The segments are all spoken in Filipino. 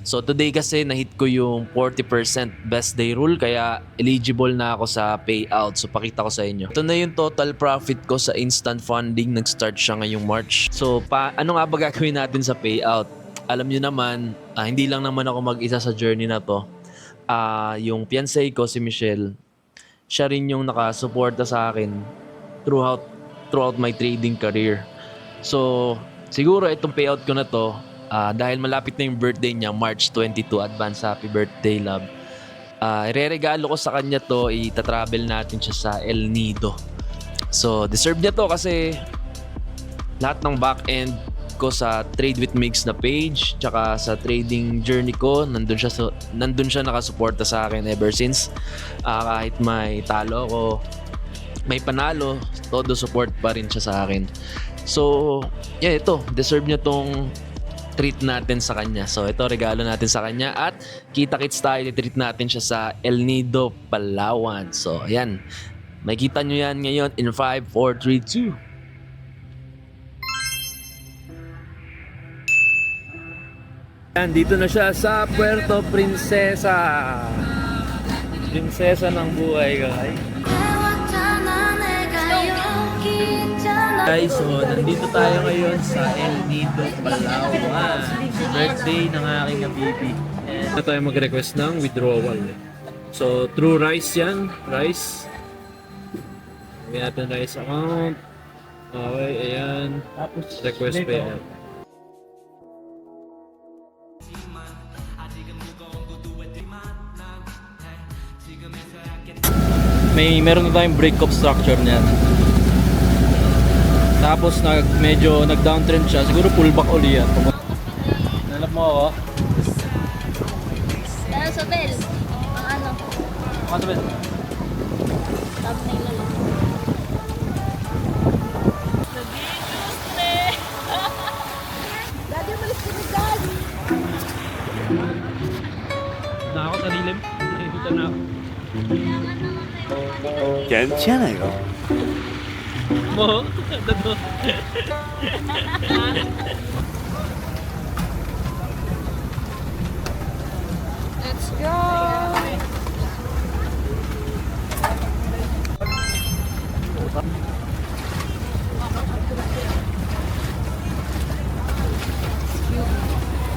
So today kasi nahit ko yung 40% best day rule kaya eligible na ako sa payout. So pakita ko sa inyo. Ito na yung total profit ko sa instant funding. Nag-start siya ngayong March. So ano nga ba gagawin natin sa payout? Alam nyo naman, hindi lang naman ako mag-isa sa journey na to. Yung fiancé ko si Michelle, siya rin yung nakasuporta sa akin throughout my trading career. So, siguro itong payout ko na to, dahil malapit na yung birthday niya, March 22, advance happy birthday, love. Ireregalo ko sa kanya to, itatravel natin siya sa El Nido. So, deserve niya to kasi lahat ng back-end ko sa Trade with Migs na page, tsaka sa trading journey ko, nandun siya nakasuporta sa akin ever since. Kahit may talo ko, may panalo, todo support pa rin siya sa akin. So, yeah, ito, deserve niya tong treat natin sa kanya. So, ito, regalo natin sa kanya at kita-kits tayo, treat natin siya sa El Nido, Palawan. So, ayan, makikita nyo yan ngayon in 5, 4, 3, 2. Dito na siya sa Puerto Princesa. Prinsesa ng buhay, guys. Guys, so nandito tayo ngayon sa El Nido, Palawan. Birthday ng aking habibi. And tayo mag-request ng withdrawal. So, through Rice yan. Rice. Lagyan natin Rice account. Okay, ayan. Request pa yan. Meron na tayong break-up structure niyan. Tapos medyo nag-downtrend siya. Siguro pullback uli yan. Nanap mo ako? Sa bell. Ano? Ano ba? Thumbnail na lang. Daddy, malis ka na daddy. Na ako sa dilim. Nakikita na ako. 괜찮아요. Mo? Ano? Let's go!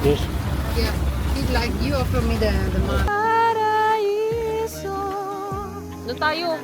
Yes. Yeah, he'd like you offer me the money. Doon tayo.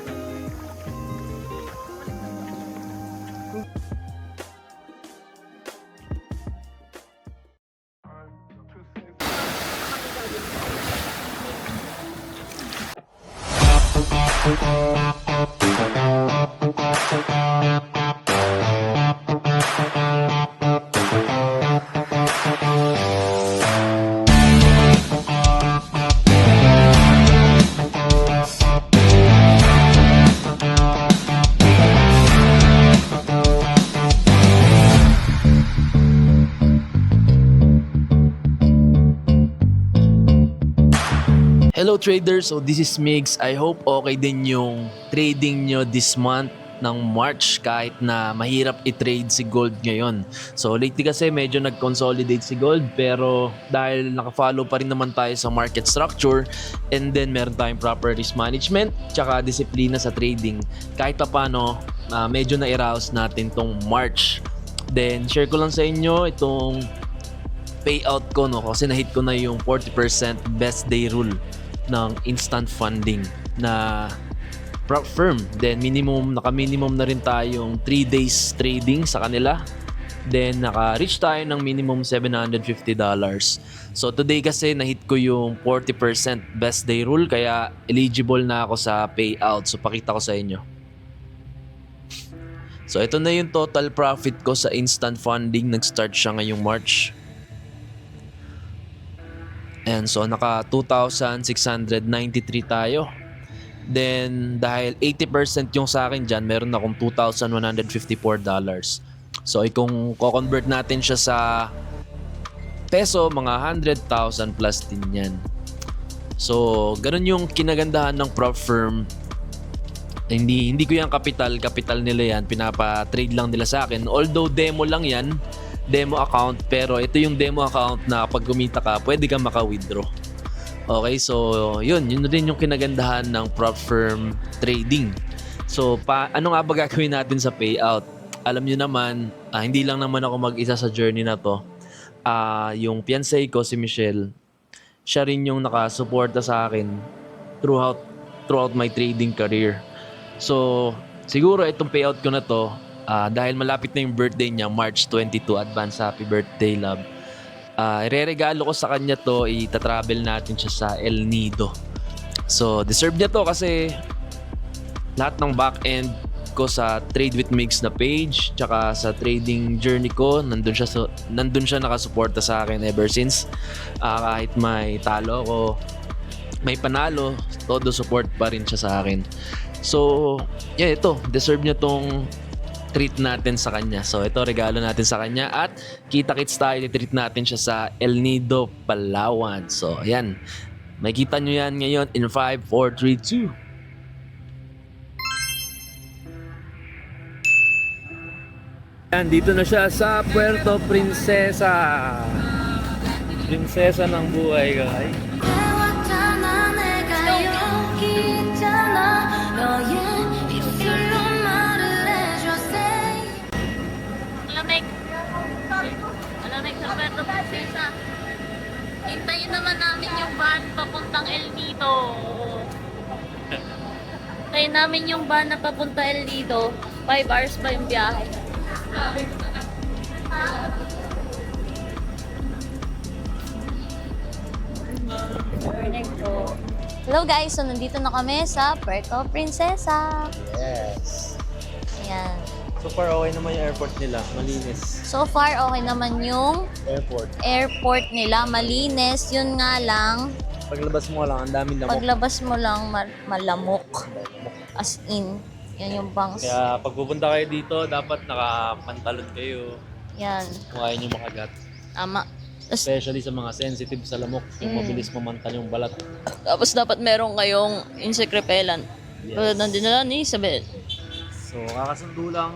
Hello traders, so this is Migs. I hope okay din yung trading nyo this month ng March kahit na mahirap i-trade si gold ngayon. So lately kasi medyo nag-consolidate si gold pero dahil nakafollow pa rin naman tayo sa market structure and then meron tayong proper risk management tsaka disiplina sa trading. Kahit pa paano, medyo na-arouse natin tong March. Then share ko lang sa inyo itong payout ko, no, kasi na-hit ko na yung 40% best day rule ng instant funding na prop firm. Then naka-minimum na rin tayong 3 days trading sa kanila. Then naka-reach tayo ng minimum $750. So today kasi na-hit ko yung 40% best day rule kaya eligible na ako sa payout. So pakita ko sa inyo. So ito na yung total profit ko sa instant funding. Nag-start siya ngayong March. And so naka 2,693 tayo. Then dahil 80% yung sa akin dyan, meron akong $2,154. So kung ko-convert natin siya sa peso, mga 100,000 plus din yan. So ganun yung kinagandahan ng prop firm. Hindi ko yan capital nila yan, pinapa-trade lang nila sa akin. Although demo lang yan, demo account, pero ito yung demo account na pag kumita ka, pwede kang maka-withdraw. Okay, so yun rin yung kinagandahan ng prop firm trading. So ano nga ba gagawin natin sa payout? Alam nyo naman, hindi lang naman ako mag-isa sa journey na to. Yung fiancé ko, si Michelle, siya rin yung nakasuporta sa akin throughout my trading career. So, siguro itong payout ko na to, dahil malapit na yung birthday niya, March 22, advance happy birthday, love. Ireregalo ko sa kanya to, itatravel natin siya sa El Nido. So, deserve niya to kasi lahat ng back-end ko sa Trade with Migs na page, tsaka sa trading journey ko, nandun siya nakasuporta sa akin ever since. Kahit may talo ko, may panalo, todo support pa rin siya sa akin. So, yeah, ito, deserve niya tong treat natin sa kanya. So, ito, regalo natin sa kanya at kita-kits tayo, treat natin siya sa El Nido, Palawan. So, ayan, makikita nyo yan ngayon in 5, 4, 3, 2. Yan, dito na siya sa Puerto Princesa. Prinsesa ng buhay, guys. 해왔잖아 내가 여기 있잖아 너의 입술로 말을 해줘 say Malamig. Malamig sa Puerto Princesa. Hintayin naman namin yung van papuntang El Nido. Hintayin namin yung van na papunta El Nido. 5 hours pa yung biyahe. Hello guys, so nandito na kami sa Puerto Princesa. Yes. Ayan. So far, okay naman yung airport nila. Malinis. So far, okay naman yung airport nila. Malinis. Yun nga lang, Paglabas mo lang, ang daming lamok. paglabas mo lang malamok. As in, yan yung bangs. Kaya pag pupunta kayo dito, dapat nakapantalon kayo. Yan. Kung kaya nyo makagat. Tama. Especially sa mga sensitive sa lamok. Yung mabilis mamantal yung balat. Tapos dapat meron kayong insect repellent. Pero nandinala ni Isabel. So, kakasundo lang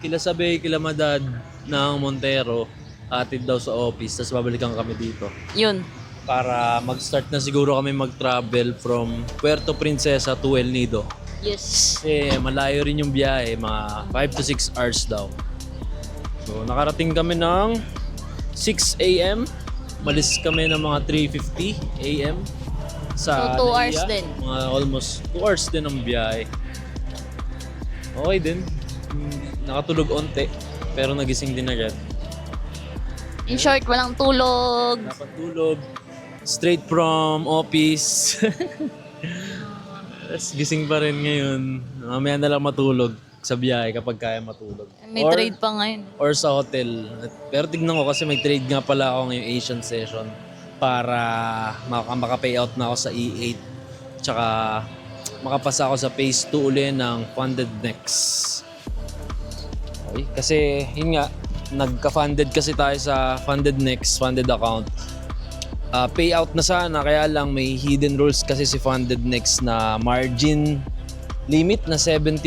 kila Sabay, kila Madad ng Montero. Atid daw sa office, tapos babalikan kami dito. Yun. Para mag-start na siguro kami mag-travel from Puerto Princesa to El Nido. Yes. Kasi malayo rin yung biyahe, mga 5 to 6 hours daw. So, nakarating kami ng 6 a.m. Malis kami ng mga 3:50 a.m. sa So, 2 Naiya. hours din. Mga almost 2 hours din ang biyahe. Okay din. Nakatulog onte, pero nagising din agad. In short, walang tulog. Dapat tulog. Straight from office. Tapos gising pa rin ngayon. Mamaya na lang matulog sa biyahe kapag kaya matulog. May trade pa ngayon. Or sa hotel. Pero tignan ko kasi may trade nga pala ako ngayong Asian session para maka-payout na ako sa E8. Tsaka makapasa ako sa phase 2 uli ng Funded Next. Okay? Kasi yun nga, nagka-funded kasi tayo sa Funded Next, funded account. Payout na sana, kaya lang may hidden rules kasi si Funded Next na margin limit na 70%.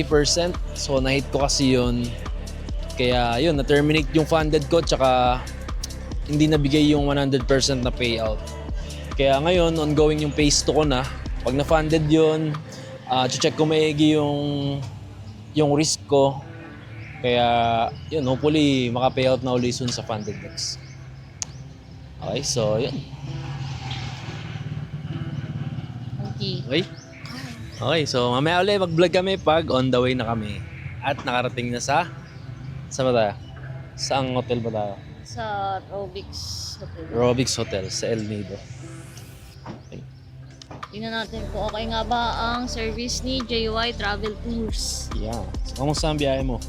So na-hit ko kasi yun. Kaya yun, na-terminate yung funded ko tsaka hindi nabigay yung 100% na payout. Kaya ngayon, ongoing yung phase 2 ko na. Pag na-funded yun, check ko maigi yung risk ko. Kaya yun, hopefully maka-payout na uli soon sa Funded Next. Okay, so yun. Okay. Okay, so mamaya ulit mag-vlog kami pag on the way na kami. At nakarating na sa ba tayo? Saang hotel ba tayo? Sa Robix Hotel. Robix Hotel sa El Nido. Okay. Tingnan natin kung okay nga ba ang service ni JY Travel Tours. Yeah. So, kamusta ang biyahe mo?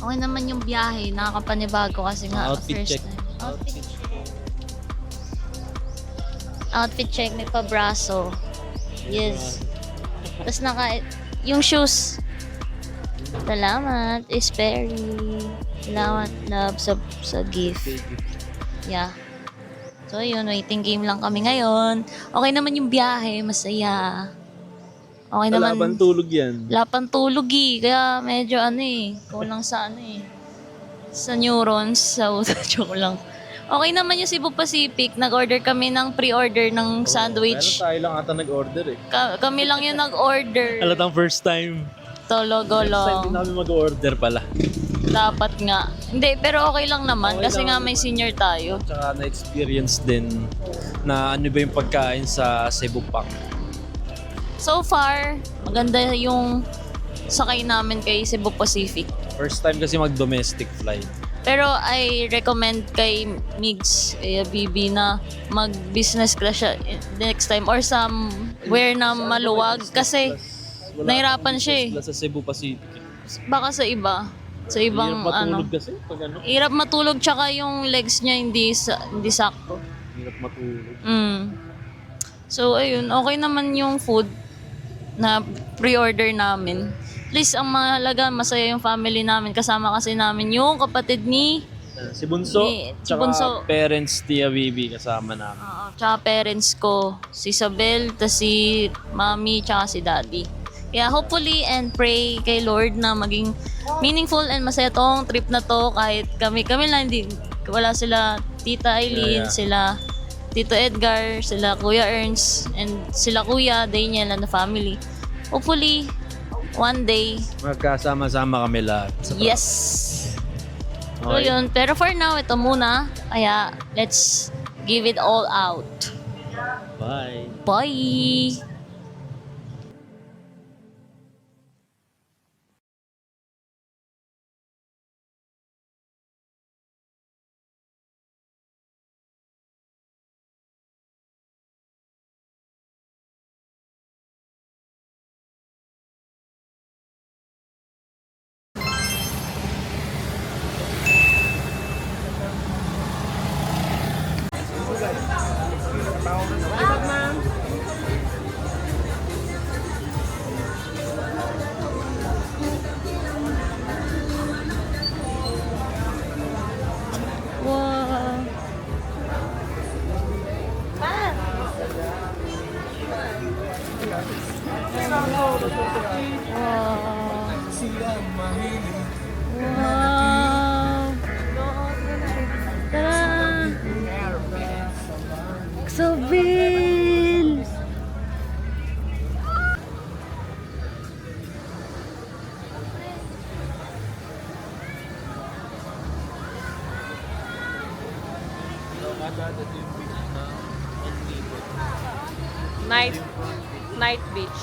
Okay naman yung biyahe, nakakapanibago kasi nga Outfit first check. time. Outfit check ni Pabraso. Yes. Tapos yung shoes. Salamat, is Perry. Salamat, love, sa gift. Yeah. So yun, waiting game lang kami ngayon. Okay naman yung biyahe, masaya. Okay naman. Laban tulog yan. Wala pang tulog eh. Kaya medyo kulang sa sa neurons, sa joke lang. Okay naman yung Cebu Pacific. Nag-order kami ng pre-order ng sandwich. Pero tayo lang ata nag-order eh. Kami lang yung nag-order. Halatang first time. Tologo First time din lang. namin mag-order pala. Dapat nga. Hindi, pero okay lang naman. Okay Kasi lang nga may naman. senior tayo. Tsaka na-experience din na ano ba yung pagkain sa Cebu Pac. So far, maganda yung sakay namin kay Cebu Pacific. First time kasi mag-domestic flight. Pero I recommend kay Migs, kay Bibi na mag-business class siya next time or somewhere na maluwag kasi nahirapan siya eh. Sa Cebu Pacific. Baka sa iba, sa ibang Hirap matulog ano. kasi pag ano. Hirap matulog tsaka yung legs niya hindi sakto. Hirap matulog. So ayun, okay naman yung food na pre-order namin. At least ang mahalaga, masaya yung family namin. Kasama kasi namin yung kapatid ni Si Bunso, Si tsaka Bunso. parents Tia Bibi kasama namin. tsaka parents ko. Si Isabel, tas si mommy, tsaka si daddy. Kaya hopefully and pray kay Lord na maging meaningful and masaya tong trip na to kahit kami lang hindi wala sila Tita Eileen, Yeah. sila Tito Edgar, sila Kuya Ernst, and sila Kuya Daniel and the family. Hopefully, one day, Magkasama-sama kami lahat. yes! So Okay. yun, pero for now, ito muna. Kaya, let's give it all out. Bye! Bye! Wow! Wow! Tara! Sobel! Night beach.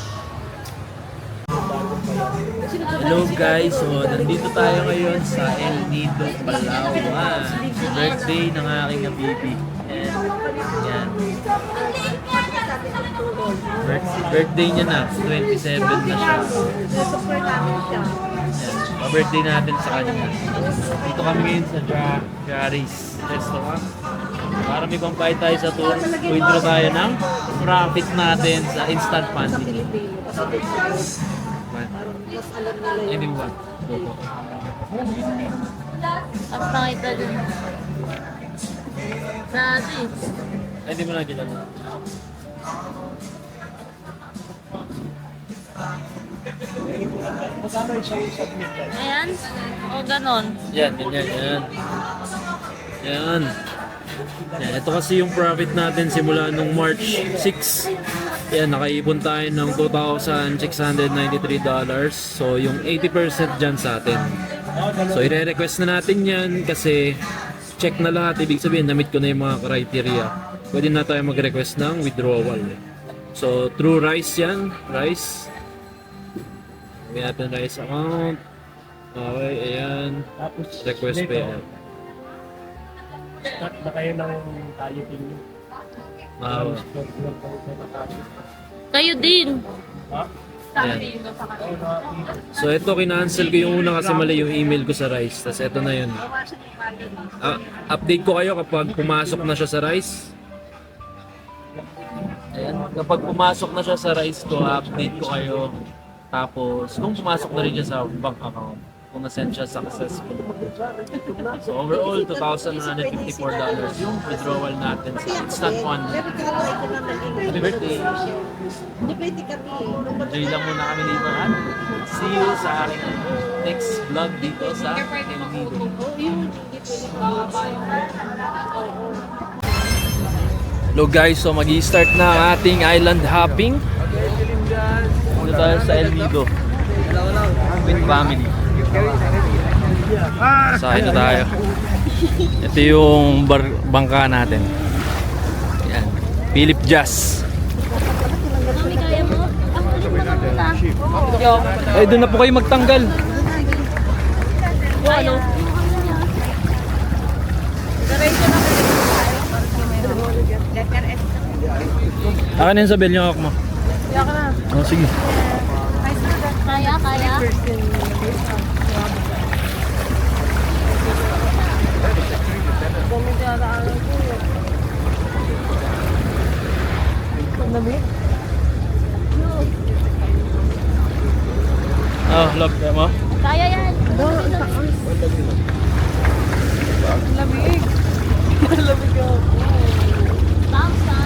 Hello guys, so nandito tayo ngayon sa El Nido, Palawan. Birthday ng aking habibi. And yan. Birthday niya na, 27 na siya. Yan. Pa-birthday natin sa kanya. Dito kami ngayon sa Jari's Restaurant. Para may pampay tayo sa tour, withdraw tayo ng profit natin sa instant funding. Hindi ba? At nakita din. Nasi. Ay, hindi mo nakita. Ayan. O ganon. Yan. Yan. Yan, ito kasi yung profit natin simula nung March 6. Yan, nakaipon tayo ng $2,693. So, yung 80% dyan sa atin. So, i-request na natin yan kasi check na lahat. Ibig sabihin, na-meet ko na yung mga criteria. Pwede na tayo mag-request ng withdrawal. So, through Rice yan. Rice. Lagyan natin Rice account. Okay, ayan. Request pa yan. Start na kayo ng tayo pinyo. Kayo din. Ayan. So ito, kinancel ko yung una kasi mali yung email ko sa Rice. Tapos ito na yun. Update ko kayo kapag pumasok na siya sa Rice. Ayan. Kapag pumasok na siya sa Rice ko, update ko kayo. Tapos kung pumasok na rin siya sa bank account, kung nasen siya successful. So overall, $2,154 yung withdrawal natin sa instant fund. Happy birthday! Enjoy lang muna kami dito at see you sa aking next vlog dito sa El Nido. Hello guys, so mag-i-start na ang ating island hopping. Dito tayo sa El Nido with family. Sakay na tayo. Ito yung bangka natin. Yan. Philip Jazz. Mami, kaya mo? Ako ulit na muna. Ay, doon na po kayo magtanggal. Kaya. Akin yung sa bell yung ako mo. Oh, sige. Kaya, kaya. Oh, love mo. Kaya yan. Thousand.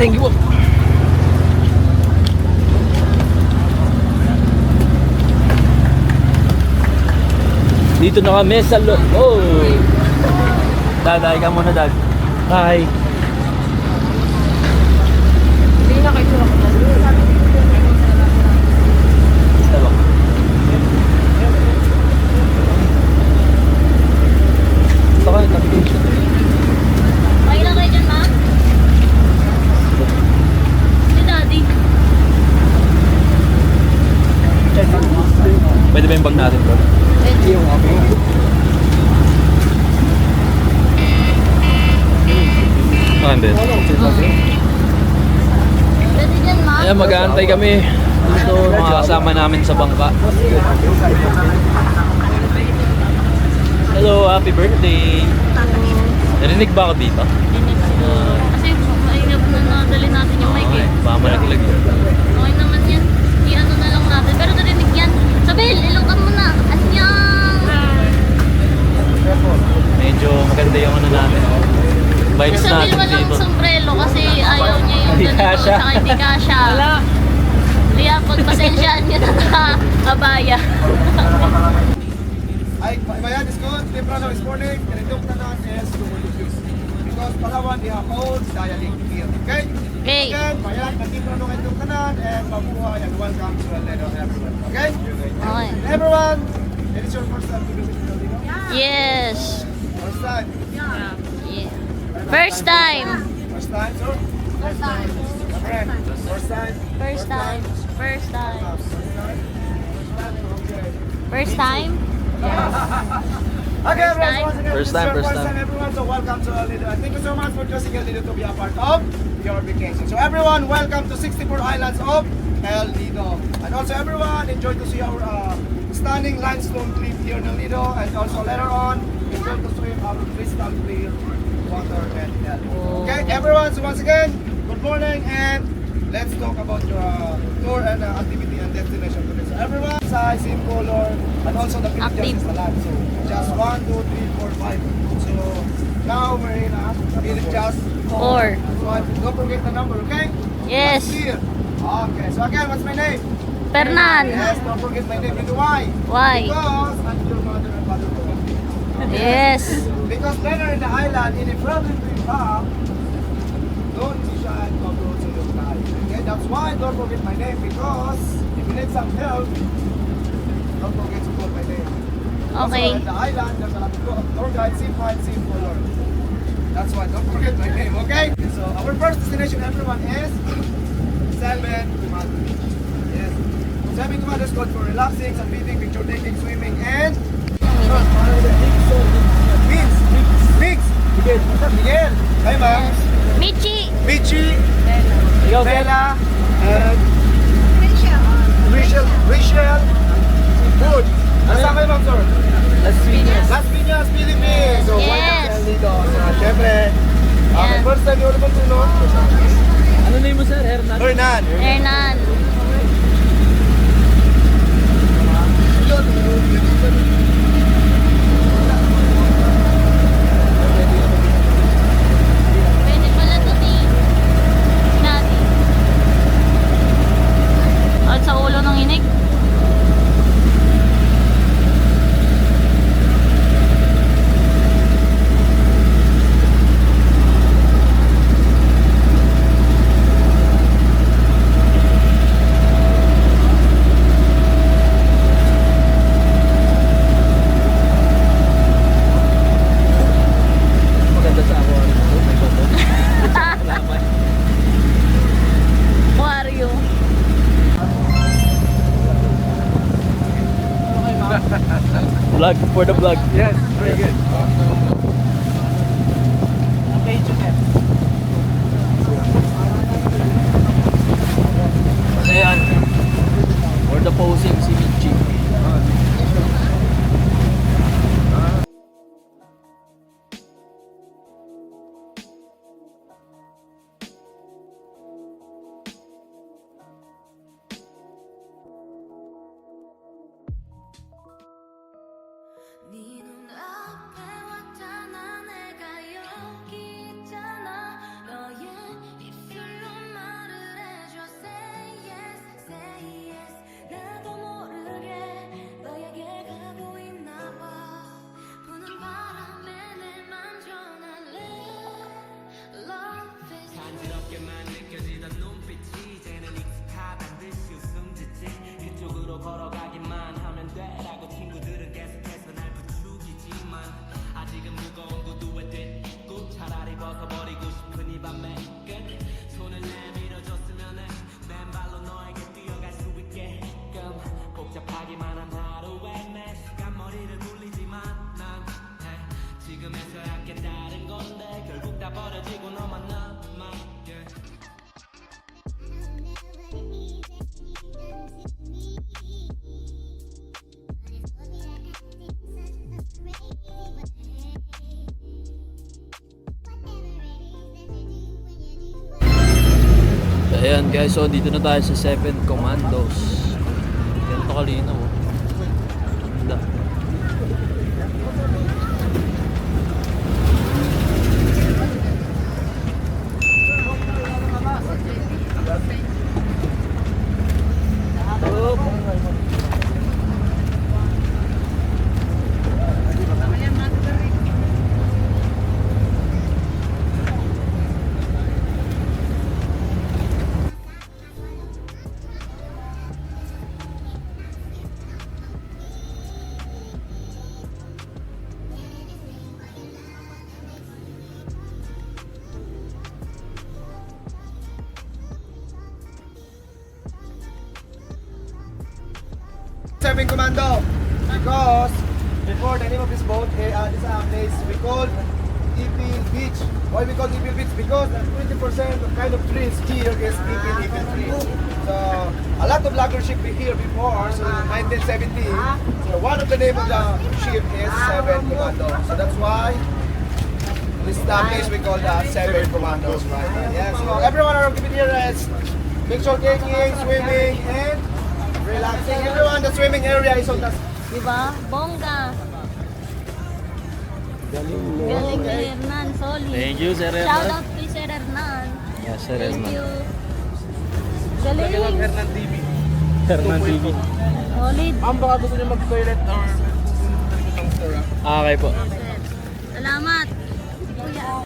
Thank you po. Dito na kami sa oh! Daday ka muna, Dad. Hi. Okay lang kayo dyan, ma? Si Daddy. Pwede ba yung bag natin, bro? Okay, Ben. Daddy dyan, ma? Ayan, mag-aantay kami dito, mga kasama namin sa bangka. Hello, happy birthday! Narinig ba ako dito? Kasi maingat na nadali natin yung mic eh. Baka malaglag yun. Okay naman yan. I-ano na lang natin. Pero narinig yan. Sabel, ilong ka muna. Anyang! Medyo maganda yung ano natin. Si Vibes Sabel natin walang dito. sombrero kasi ayaw niya yung Hindi ganito. kasya. Saka hindi kasya. Kaya pagpasensyaan niyo na abaya. Ay, Bayan is good. Temprano is morning. Ganitong tanan is because Palawan, they have old dialect here. Okay? Okay. Again, Bayan, Temprano ganitong tanan and mabuhay and welcome to El Nido, everyone. Okay? Okay. Everyone, it is your first time to visit El Nido? Yes. First time? Yeah. First time. First time, sir? First time. Friend, first time? First time. First time. Okay. First time? Okay, everyone, once again, First this is time, your first time. everyone. So welcome to El Nido. And thank you so much for choosing El Nido to be a part of your vacation. So everyone, welcome to 64 Islands of El Nido. And also everyone, enjoy to see our stunning limestone cliff here in El Nido. And also later on, enjoy to swim our crystal clear water and El Nido. Okay, everyone, so once again, good morning and let's talk about your tour and activity and destination today. So everyone, size, same color, and also the pictures is the land. So just 1, 2, 3, 4, 5. So now we're in Philip Jazz 4. So don't forget the number, okay? Yes. Clear. Okay, so again, what's my name? Fernan. Yes, don't forget my name. You know why? Why? Because I'm your mother and father. Yes. Because later in the island, in a problem we have, don't be shy to approach your guy. Okay, that's why don't forget my name because if you need some help, don't forget to call my name. Okay. Also, in the island, there's a lot of tour guide, same fight, same color. That's why don't forget my name, okay? So our first destination, everyone, is Salmon Mountain. Yes. 7 Commandos code for relaxing, sunbathing, picture taking, swimming, and Vince. Mix. Miguel. Hi, ma'am. Michi! Michi. Bella. And Rachel. Good. Nasaan kayo, ma'am, sir? Las Piñas, Philippines. So, welcome Yes. to El Nido. So, syempre, Yeah. first time yun naman ito, no? Ano name mo, sir? Hernan? Hernan. Hernan. Pwede pala ito ni Nani. At sa ulo ng inig. Maganda sa ako. May bato. Salamat. Wario. Vlog, for the vlog. Yes, very good. Ayan. For the posing, si Michi. 네 눈앞에 왔잖아 내가 여기 있잖아 너의 입술로 말을 해줘 Say yes 나도 모르게 너에게 가고 있나 봐 부는 바람에 내 맘 전할래 Love is 간지럽게만 느껴지던 눈빛이 이제는 익숙하단 듯이 웃음 짓지 이쪽으로 걸어가기만 하면 돼라고 친구들은 계속해서 날 부추기지만 아직은 무거운 구두에 뒷입고 차라리 벗어버리고 싶은 이 밤의 끝 손을 내밀어줬으면 해 맨발로 너에게 뛰어갈 수 있게끔 복잡하기만 한 하루에 매 시간 머리를 굴리지만 난 지금에서야 깨달은 건데 결국 다 버려지고 너만 남아 yeah. Ayan guys, so dito na tayo sa 7 Commandos. Ganito kalinaw. Oh. Ganda. Seven Commando, because before the name of this boat, this place we called Ipil Beach. Why we call Ipil Beach? Because 20% of kind of trees here is Ipil tree. So a lot of logger ship here before, so in 1970, so one of the name of the ship is Seven Commando. So that's why this place we call the Seven Commandos, right? Yeah. So everyone around here is picture taking, swimming, and relaxing. Everyone, the swimming area is on the Diba? Bongga. Galing ni Hernan, solid. Thank you, Sir Hernan. Shout out kay Sir Hernan. Yes, Sir Thank Hernan. you. Galing. Hernan TV. Solid. baka gusto niyo mag-toilet or Okay po. Salamat. Kuya.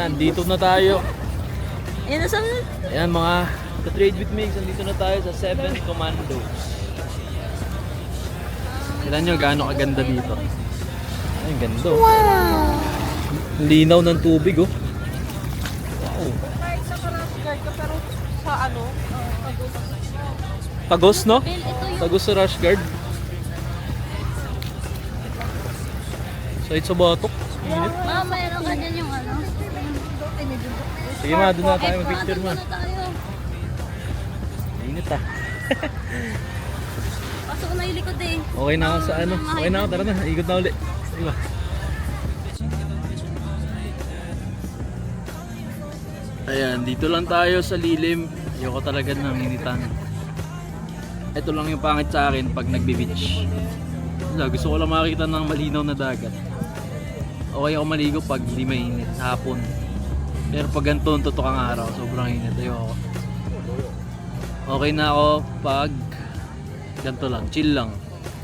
Yan, dito na tayo. Ayan na sabi. Ayan mga ka-trade with me. Dito na tayo sa 7 Commandos. Tignan nyo gaano kaganda dito. Ay, ganda. Wow! Linaw ng tubig oh. Wow. Tagos no? Tagos sa rush guard. Side sa batok. Init. Ma, mayroon ka dyan yung ano. Sige ma, doon na tayo mag-picture ma. Doon na tayo. Init ah. Pasok ko na yung likod eh. Okay na ako sa ano. Okay na ako, tara na. Ikot na ulit. Sige ba? Ayan, dito lang tayo sa lilim. Ayoko talaga ng initan. Ito lang yung pangit sa akin pag nagbe-beach. Gusto ko lang makakita ng malinaw na dagat. Okay ako maligo pag hindi mainit sa hapon. Pero pag ganito ang tutok ang araw, sobrang init. Ayoko. Okay na ako pag ganito lang, chill lang.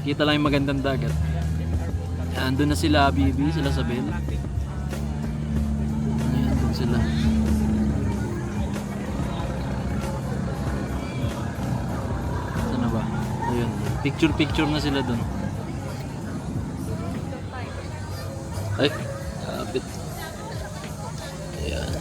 Kita lang yung magandang dagat. Andun na sila, Bibi, sila Sabel. Ayan, andun sila. Saan na ba? Ayun, picture na sila dun. Ay, kapit. Ayan.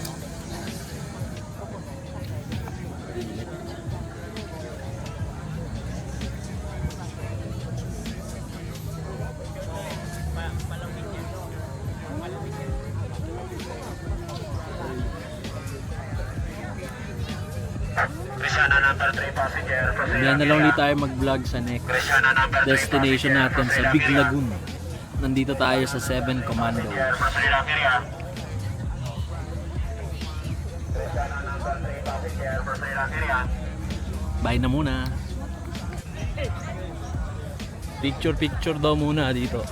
Yan na lang ulit tayo mag-vlog sa next destination natin sa Big Lagoon. Nandito tayo sa 7 Commandos. Bye na muna. Picture daw muna dito.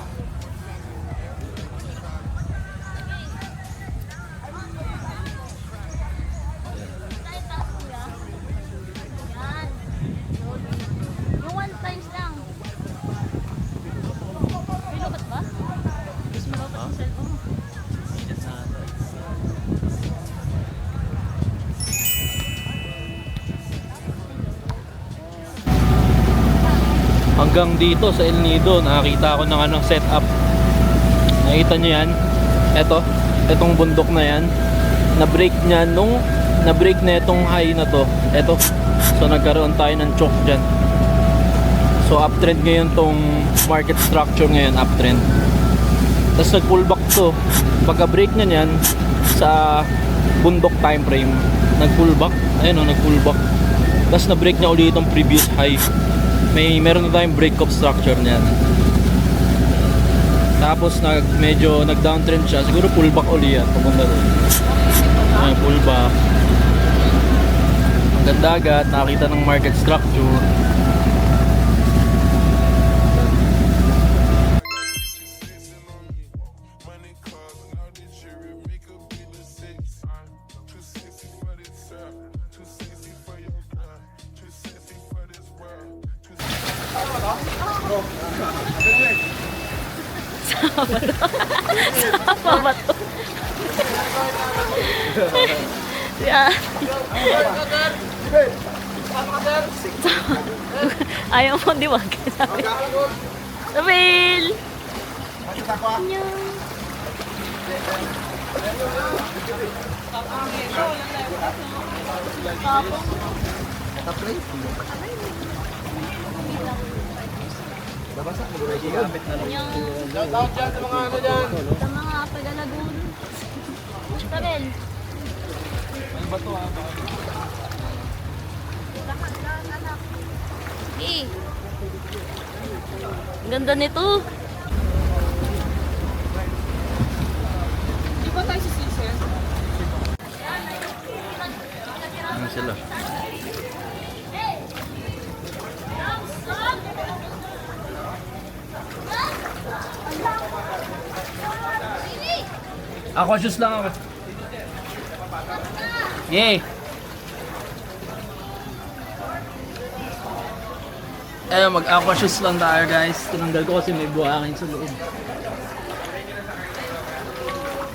Yung 1 times lang. May lukat ba? Gusto mo lukat yung cellphone mo? Hanggang dito sa El Nido, nakakita ako ng anong setup. Nakita nyo yan? Etong bundok na yan. Na-break niya na-break na itong high na to. Eto. So nagkaroon tayo ng choke dyan. So uptrend ngayon tong market structure ngayon, uptrend. Tapos nag-pullback to. Pagka-break na yan sa bundok time frame, nag-pullback. Ayun o, nag-pullback. Tapos na-break niya ulit itong previous high. Meron na tayong break-up structure niyan. Tapos medyo nag-downtrend siya. Siguro pullback ulit yan. Papunta doon. Ayun, pullback. Ang ganda agad. Nakakita ng market structure. Sama ba to? Yeah. Ayaw mo di wag. Sabil! Sa mga Pagalagun. Sabil! Eh. Ang ganda nito. Ano sila? Ako shoes lang ako. Yay! Mag-aqua shoes lang tayo guys. Tinanggal ko kasi may buhangin sa loob.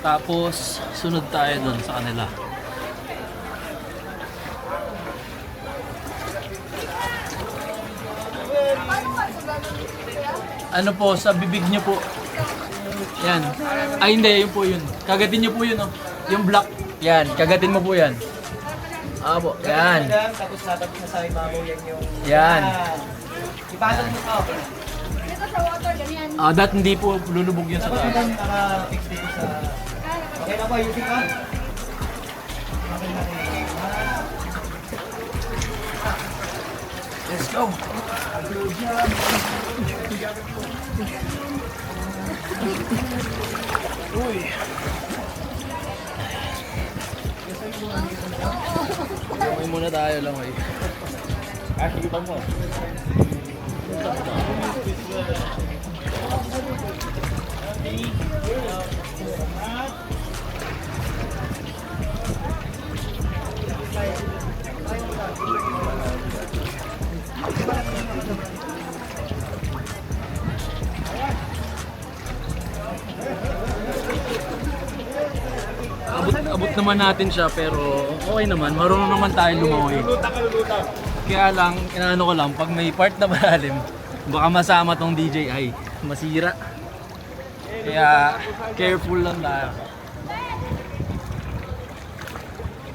Tapos, sunod tayo dun sa kanila. Ano po, sa bibig niyo po. Yan. Ay hindi, yun po yun. Kagatin niyo po yun, oh. Yung black. Yan, kagatin mo po yan. Po, yan. Tapos na sa ibabaw yan yung... Yan. Ipasok mo ka. Dat hindi po lulubog yun sa taas. Naka-fix dito sa... Okay na ba? Using ka? Let's go. Uy. Langoy muna tayo, langoy. Sige pa mo. Abot naman natin siya pero okay naman. Marunong naman tayo lumangoy. Kaya lang, inaano ko lang, pag may part na malalim, baka masama tong DJI. Masira. Kaya careful lang tayo.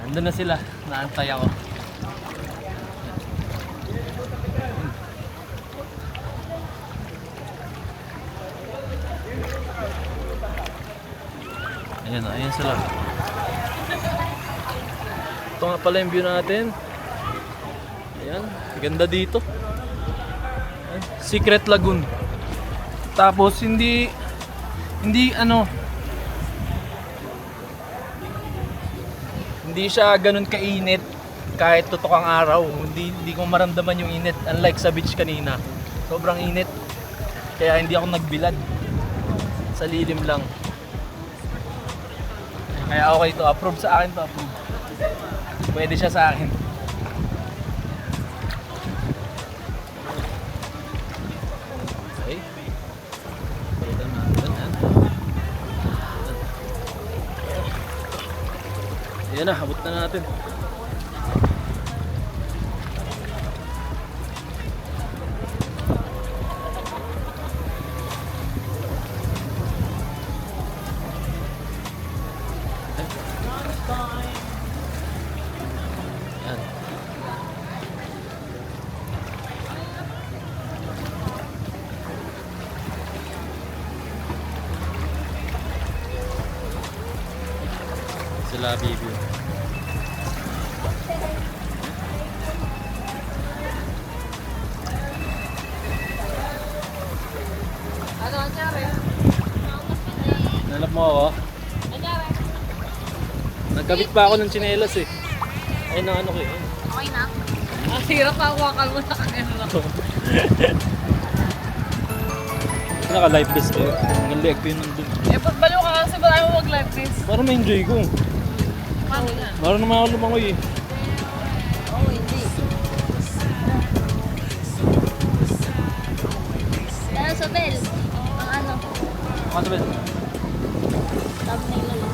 Nandun na sila. Naantay ako. Ayan sila. Ito nga pala yung view natin. Ayan, ganda dito. Ayan, Secret Lagoon. Tapos hindi siya ganun kainit kahit tutok ang araw. Hindi ko maramdaman yung init unlike sa beach kanina. Sobrang init. Kaya hindi ako nagbilad. Sa lilim lang. Kaya okay to, approve sa akin to, approve. Pwede siya sa akin. Okay. Pwede natin yan. Ayan na, abot na natin. Yan. Sila baby. Nalap mo ako? Nagkabit pa ako ng tsinelas eh. Ay na ano kayo. Okay na? Ang hirap hawakan mo na kanina. Naka-live vest kayo. Ang leg ko yun nandun. Ba't baliw ka kasi ba tayo mag-live this? Para ma-enjoy ko. Paano yan? Para naman ako lumangoy eh. Oo, hindi. Dahil sa bell, ang ano, Makasabit. thumbnail na lang.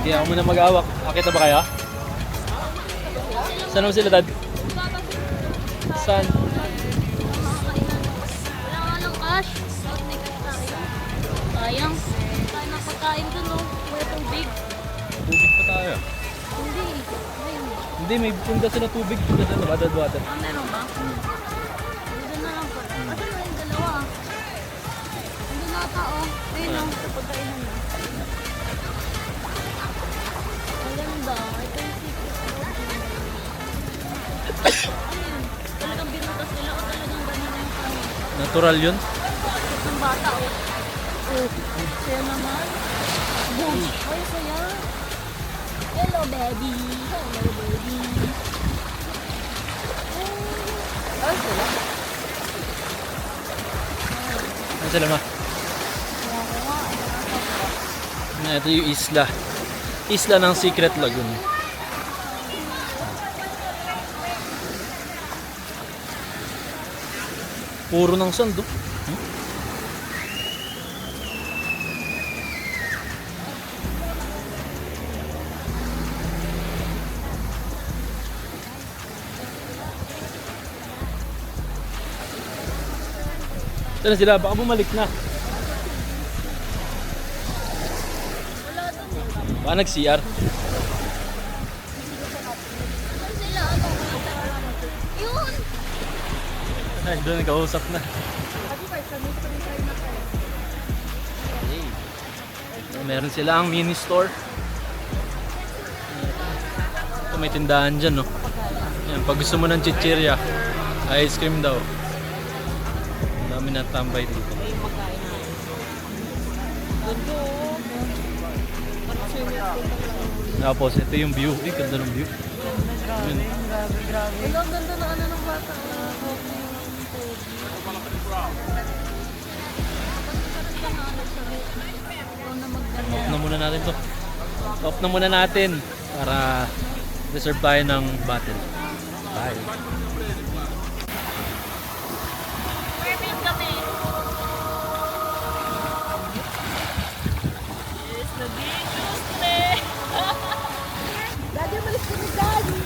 Hindi ako muna mag-awak. Akita ba kayo? Saan naman sila, Dad? Saan? Wala nga ng cash. Bakit may cash tayo? Sayang. Tayo ng pagkain dun, no? May tubig. Tubig pa tayo. Hindi. Ayun. Hindi, may punta sila tubig. Punta sila bottled water. Ah, meron ba? Doon na lang pala. Asan na yung dalawa? Doon na tao. Ayun, no? Sa pagkainan na. Ang ganda. Ito yung secret. Ano yun? Talagang binutas nila o talagang ganyan yung pangit? Natural yun. Ng bata, oh. Oh, saya naman. Boom. Ay, saya. Hello, baby. Hello, baby. Ano sila ma? Ito yung isla. Isla ng Secret Lagoon. Puro ng sand, oh. Ito na sila, baka bumalik na. Baka nag-CR. Yun! Ay, doon nagkausap na. Hey. Meron silang mini store. Ito may tindahan dyan, no? Yan, pag gusto mo ng chichirya, ice cream daw. Ang dami na tambay dito. Tapos, ito yung view. Ay, ganda ng view. Yun. Ang ganda na ano ng bata. Off na muna natin to. Off na muna natin para reserve tayo ng battle. Bye. Perfect kami. Yes, nabigos na. Daddy, malis ko ni Daddy.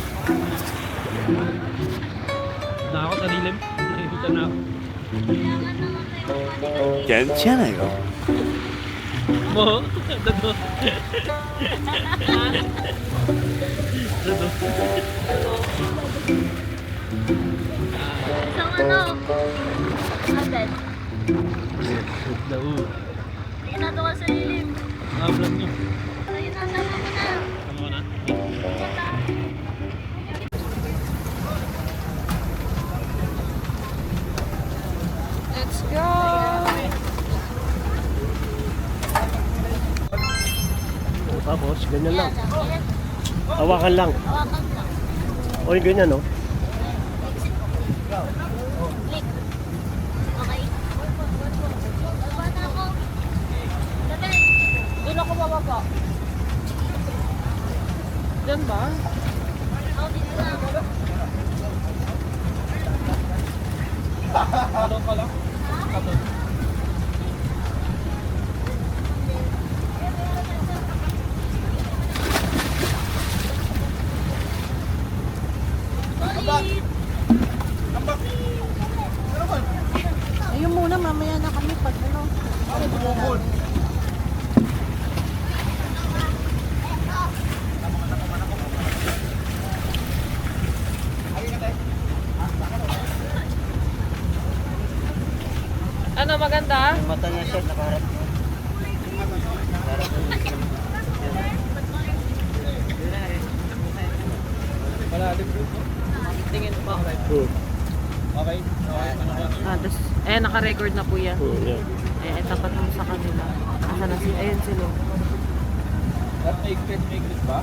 Na ako sa lilim. Nakikita na ako. 괜찮아요. Mo? Dado. Dado. Isang ano? Agad. Dado. Tingnan natin ka sa lilim. Vlog nyo. Ayun na, tama mo na. Tama ko na. Let's go! Tapos, ganyan lang. Hawakan lang. Hawakan lang. O yung ganyan, no? Click. Okay. Baba na ako. Dapat. Doon ako bababa. Diyan ba? Oo, dito lang. Ayun muna, mamaya na kami pag ano. Ano, maganda? Mata niya siya, nakaharap. Tingin po. Okay. Naka-record na po yan. Yeah. Tapat mo sa kanila. Asa na sila? Ayun sila. At may clip ba?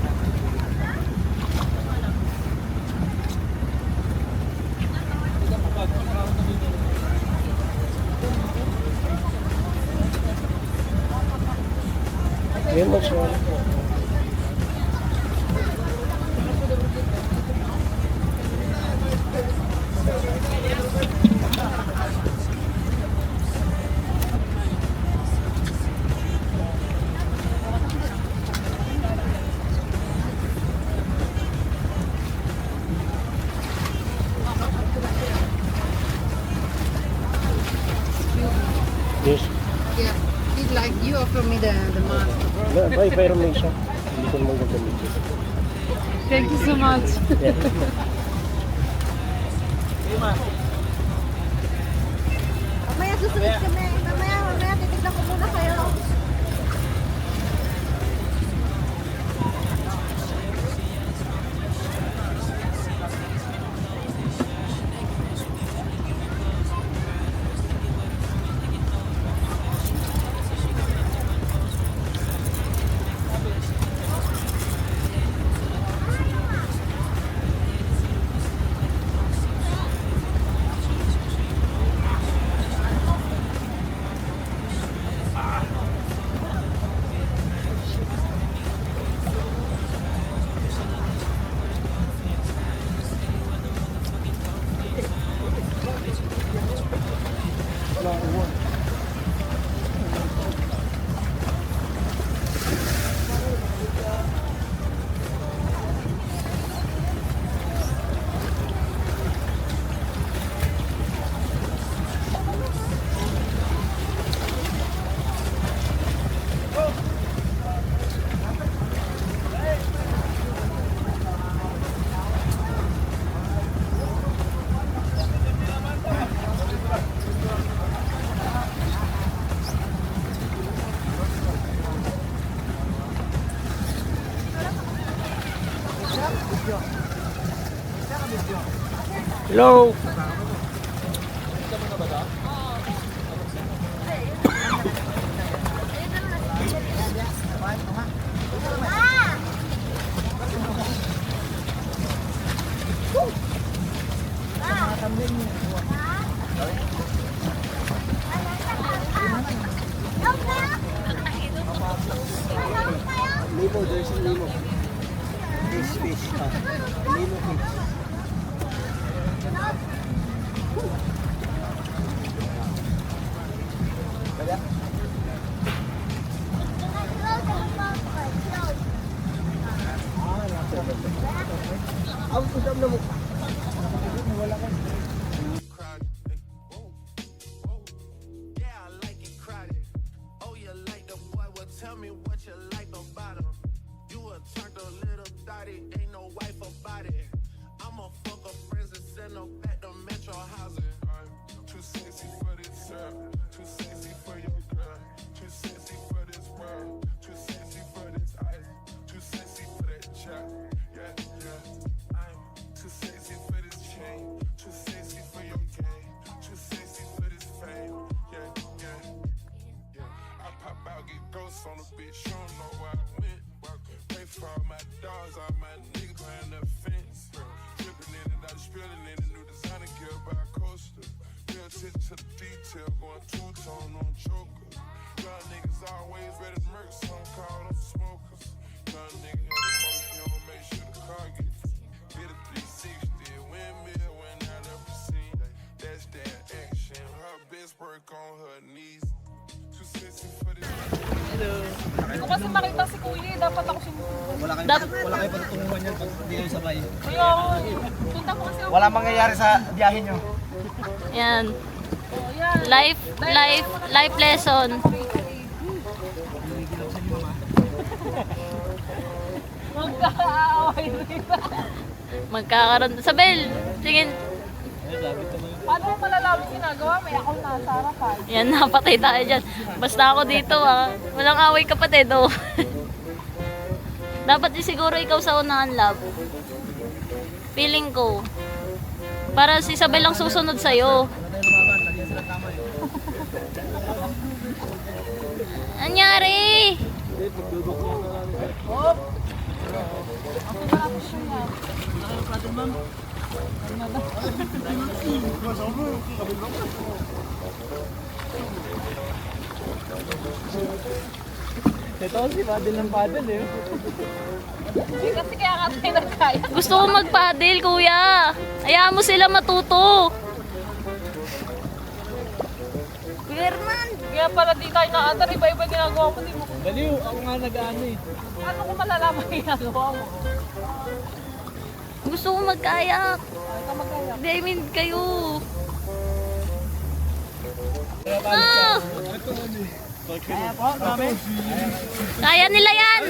Yan mo siya. Yes. Yeah. He'd like you offer me the mask. May mayroon na isa. Hindi ko naman gagamitin. Thank you so much. Mamaya susunod kami. Mamaya titignan ko muna kayo. Hello! Limo, there's a limo. Fish. Limo fish. Yeah, I like it crowded. Oh, you like the boy? Well, tell me what you like about him. You a turned a little thotty, ain't no wife about it. I'ma fuck her friends and send her back to Metro housing. I'm too sexy for this girl, too sexy for your girl, too sexy for this world, too sexy for this ice, too sexy for that chat. Yeah. I'm too sexy for this chain, too sexy for your game, too sexy for this fame. Yeah. I pop out, get ghosts on the bitch, you don't know where I went. Pray for all my dogs, all my niggas behind the fence. Dripping in and out, spilling in the new designer gear by coaster. Pay attention to the detail, going two-tone on choker. Young niggas always ready to murk, some call them smokers. Young nigga in the motion, you don't make sure the car get hit a 360, windmill when I never seen. That's that action, her best work on her knees. Too sexy for this. Gusto kasi makita si Kuya, dapat ako sinusunod. Wala kayo patutunguhan yan pag hindi kayo sabay. Kaya, punta ko kasi ako. Wala mangyayari sa biyahe nyo. Yan. Oh, yan. Life lesson. Magkakaaway rin. Magkakaroon. Sabel, sige. Paano mo malalaman ginagawa? May ako nasa harapan. Yan, napatay tayo dyan. Basta ako dito ah. Walang away kapatid oh. Dapat din siguro ikaw sa unahan, love. Feeling ko. Para si Isabel lang susunod sa'yo. Anyari? Ito si paddle ng paddle eh. Hindi kasi kaya nga tayo nagkaya. Gusto ko magpaddle, kuya. Hayaan mo sila matuto. Kuya Herman. Kaya pala di tayo naatar, iba-iba ginagawa mo. Di mo. Baliw, ako nga nag-ano eh. Paano ko malalaman ginagawa mo? Gusto ko magkayak. Ay, ka magkaya. Hindi, I mean kayo. Ah! Kaya po, namin. Kaya nila yan.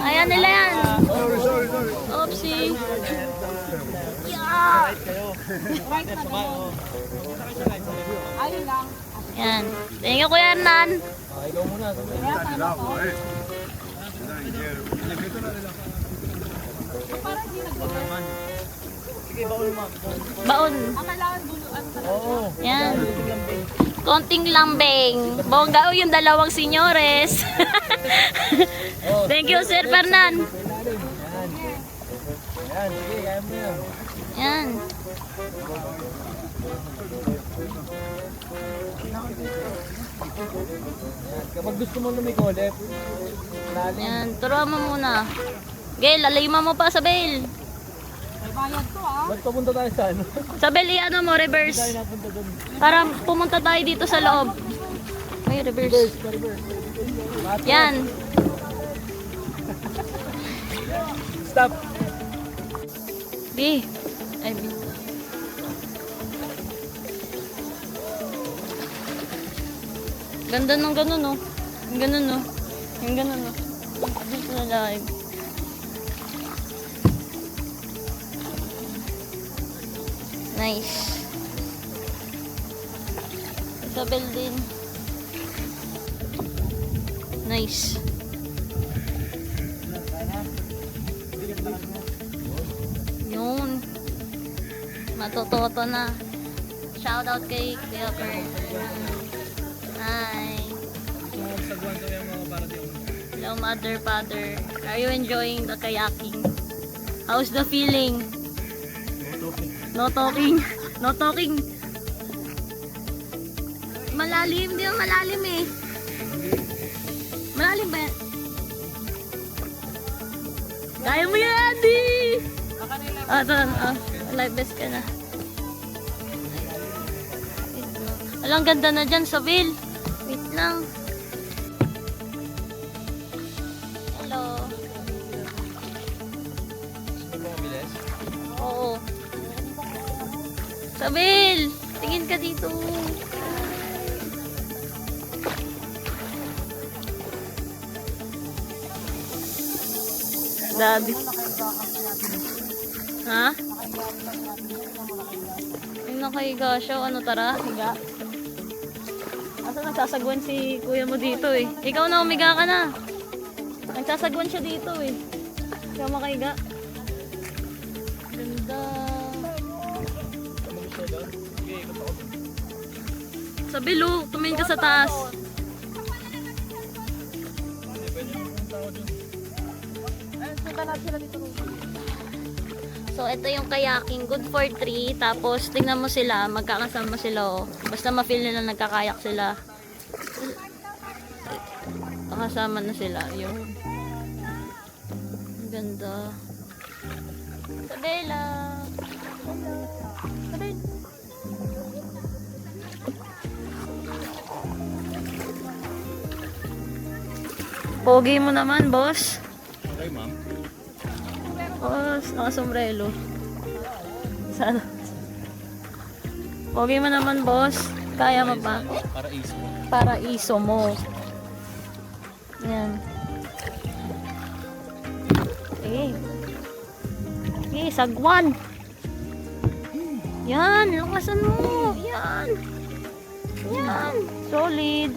Kaya nila yan. Oopsie. Yeah. Ayun lang. Yan. Thank you, Kuya Hernan. Ikaw muna. Parang hindi naglaman. Sige, baon mo. Baon. Ang kailangan duluan ka lang. Oo. Yan. Konting lambing. Bongga o yung dalawang senyores. Thank you, Sir Fernan. Yan, sige, kaya mo yan. Yan. Kapag gusto mo lumikot, lalim. Yan. Turuan mo muna. Gail, alayma mo pa, Sabel. May bayad to ah. Ba't papunta tayo sa ano? Sabel, i-ano mo, reverse. Tayo napunta doon. Para pumunta tayo dito sa loob. May reverse. Yan. Stop! B. Ay, B. Ganda nung ganun, no? Yung ganun, no? Yung ganun, no? Dito na live. Nice. Isabel din. Nice. Yun. Matutoto na. Shoutout kay Kuya Kurt. Hi. Hello, mother, father. Are you enjoying the kayaking? How's the feeling? No talking. No talking. Malalim. Di ba malalim eh? Malalim ba yan? Kaya mo yan, Andy! Live best ka na. Alang ganda na dyan, Sabil. Wait lang. Hello. Oo. Sabil! Tingin ka dito. Daddy. Ha? Ay, nakahiga siya. Ano, tara? Higa. Asa nagsasagwan si kuya mo dito eh. Ikaw na, umiga ka na. Nagsasagwan siya dito eh. Ikaw makahiga. Ganda. Sabi, Lu, tumingin ka sa taas. So, ito yung kayaking. Good for 3. Tapos, tingnan mo sila. Magkakasama sila, oh. Basta ma-feel nila nagkakayak sila. Kasama na sila. Yun. Ang ganda. Sabela. Sabela. Pogi mo naman, boss. Okay, ma'am. Boss, nakasombrelo. Sana. Pogi mo naman, boss. Kaya mo pa? Paraiso mo. Ayan. Okay. Okay, sagwan. Yan, lakasan mo. Yan. Yan. Solid.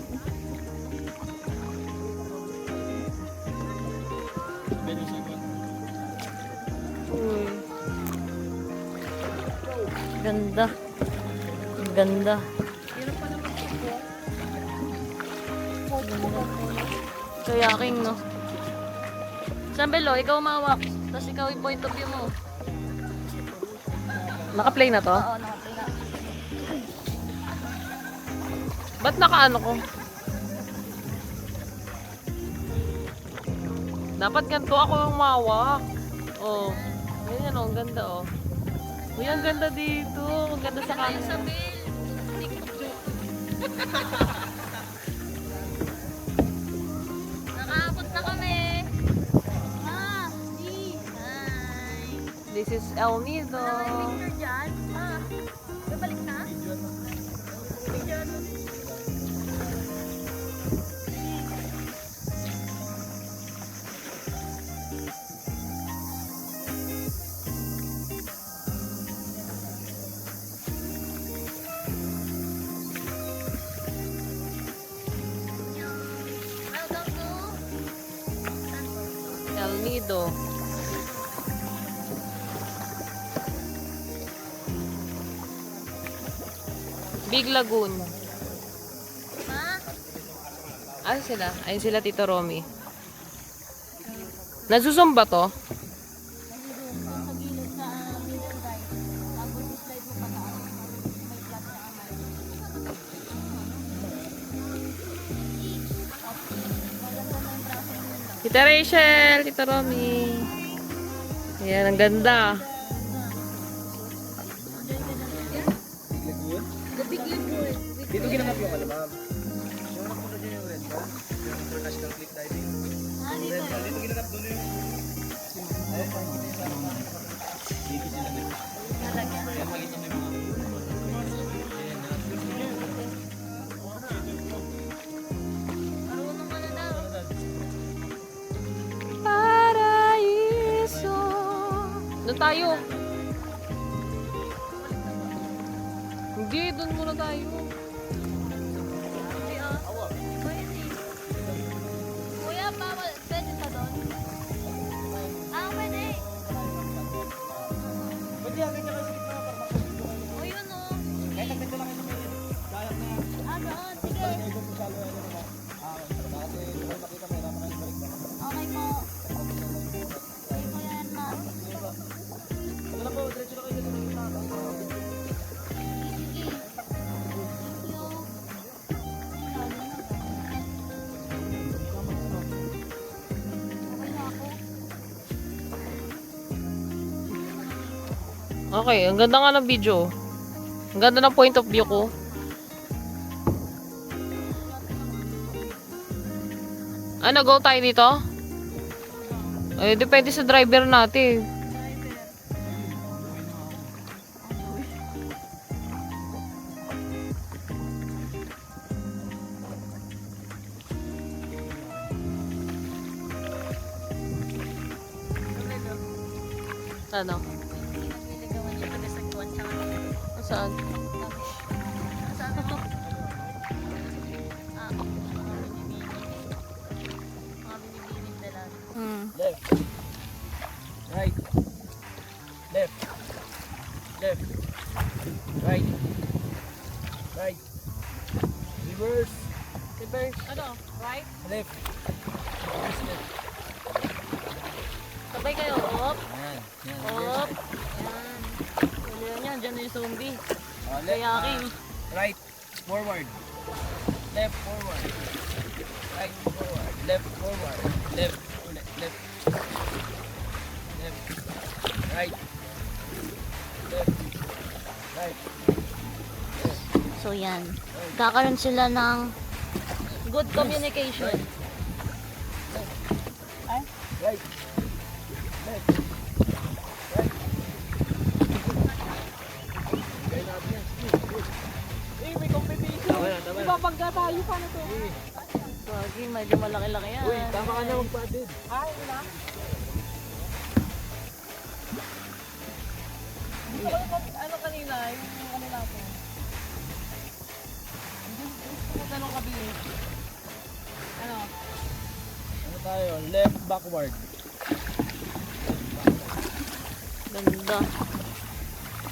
Uy. Ganda. Ganda. Kayaking, no? Sambelo, ikaw mawak. Tapos ikaw yung point of view mo. Naka-play na to? Oo, nakaplay na. Ba't naka-ano ko? Dapat ganito ako yung mawak. Oh. Ganyan oh, ang ganda oh. Uy, ang ganda dito. Ang ganda sa Ay, kanila. Sabil. Nakaabot na kami. Ah, di. Hi. This is El Nido. Picture dyan. Ah, babalik na? El Nido. Big Lagoon. Ma? Ayun sila. Ayun sila, Tito Romy. Nagsusum ba to? Sa gilid sa middle right. Tapos slide mo pa taas. May flat na kamay. Tita Rachel, Tito Romy. Ayan, ang ganda. Dito ginanap yung ano, ma'am. Yung napunod nyo yung red ball, yung international cliff diving. Red ball, dito ginanap doon yung... Marunong ka na daw. Paraiso. Doon tayo. Hindi, doon muna tayo. Kuya, bawal. Pwede pa doon? Ah, pwede. Okay, ang ganda nga ng video. Ang ganda ng point of view ko. Ano, go tayo dito? Eh, depende sa driver natin. Ano? Saan? Left. Right. Left. Left. Right. Right. Reverse. Reverse. Ano? Right? Left. Reverse left. Sabay kayo. Up. Yan. Yan. Up. Yan. Yan yan. Diyan na yung zombie. Left. Kayaking. Right. Forward. Left. Forward. Right. Forward. Left. Forward. Left. Ulit. Left. Left. Right. Left. Right. So yan. Kakaroon sila ng good communication. Right. Left. Right. Okay na yan. Eh, may competition. Tama na, tama na. Diba pagka tayo pa na to? Bagay, medyo malaki-laki yan. Uy, tama ka na magpatid. Ay, na. Ano kanina? Yung ano natin? Gusto mo ganun kabilis? Ano? Ano tayo? Left backward. Ganda.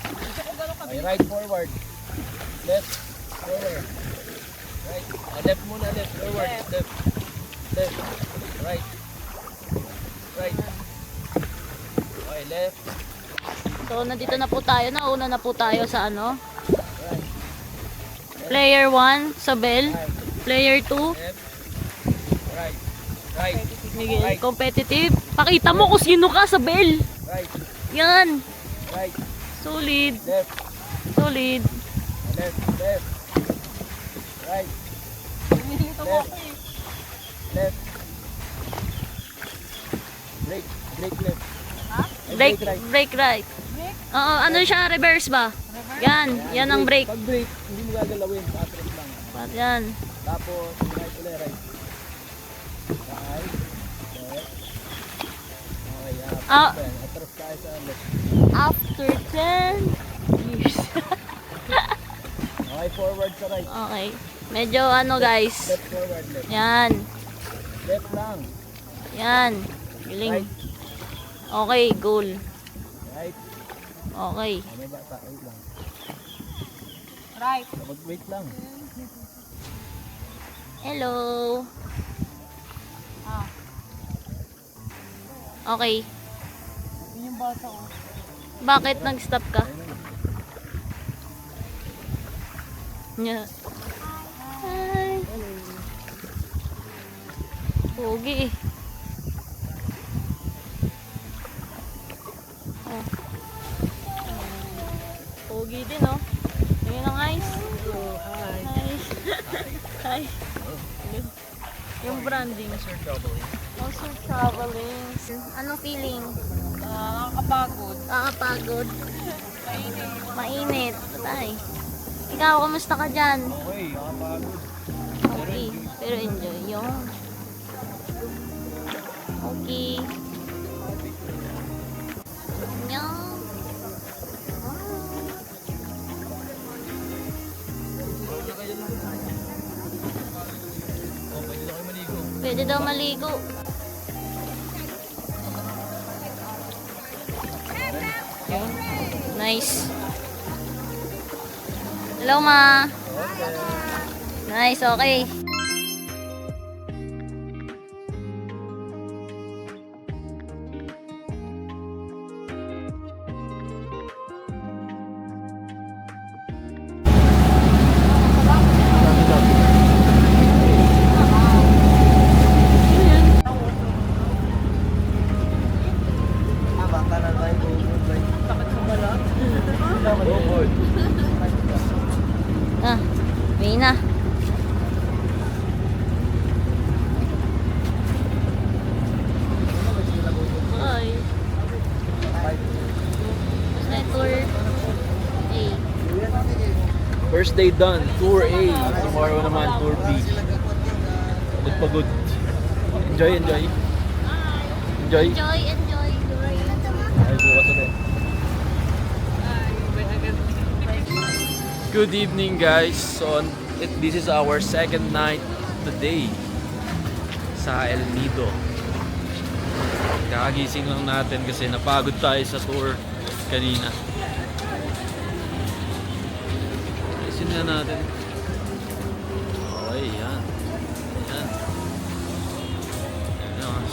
Gusto ko ganun Okay, kabilis? right forward. Left forward. Right. Left muna, left forward. Left. Left. Right. Right. Okay, left. So, nandito na po tayo. Nauna na po tayo sa ano? Right. Player 1 sa bell. Right. Player 2, Left. Right. Right. Miguel. Right. Competitive. Pakita mo kung sino ka sa bell. Right. Yan. Right. Solid. Left. Solid. Left. Left. Right. Hinihinto mo ako eh. Left. Break. Break left. Ay, Brake, right. brake right. Oo, ano siya? Reverse ba? Yan. Yan ang brake. Pag break, hindi mo gagalawin. Patrik lang. Yan. Tapos, right ulit, right. Right. Left. Okay, Ah. atras tayo sa left. After 10 years. Okay, forward sa right. Okay. Medyo ano guys. Left, forward, left. Yan. Left lang. Yan. Galing. Right. Okay, goal. Right. Okay. Oh, may bata. Wait lang. Right. Dapat wait lang. Hello. Ah. Okay. Yun yung bata ko. Bakit nag-stop ka? Nya. Hi. Pogi eh. Oh. Pogi din oh. Tingin ang eyes. Hi. Hi. Yung branding. Also traveling. Anong feeling? Nakakapagod. Nakakapagod. Mainit. Patay. Ikaw, kamusta ka dyan? Okay, nakapagod. Okay. Pero enjoy yung. Okay. Yan. Pwede daw maligo. Yun. Nice. Hello, ma. Nice, okay. Takot sa balat. First day done, Tour A. Tomorrow naman, Tour B. Good pagod. Enjoy. Enjoy. Enjoy. Ay, bukas ulit. Good evening, guys. So, this is our second night today sa El Nido. Kakagising lang natin kasi napagod tayo sa tour kanina. Isin na natin. Okay, yan. Ayan,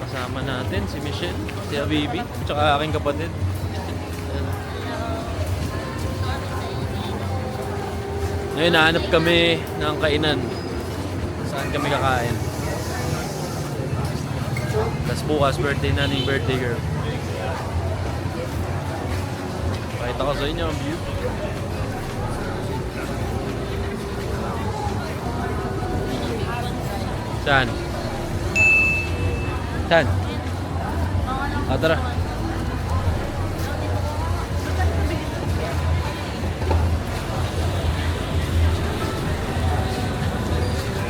kasama natin si Michelle, si Abibi, tsaka aking kapatid. Ayan. Ngayon, nahanap kami ng kainan. Saan kami kakain? Tapos bukas, birthday na ng birthday girl. Pakita ko sa inyo ang view. Saan? Tara.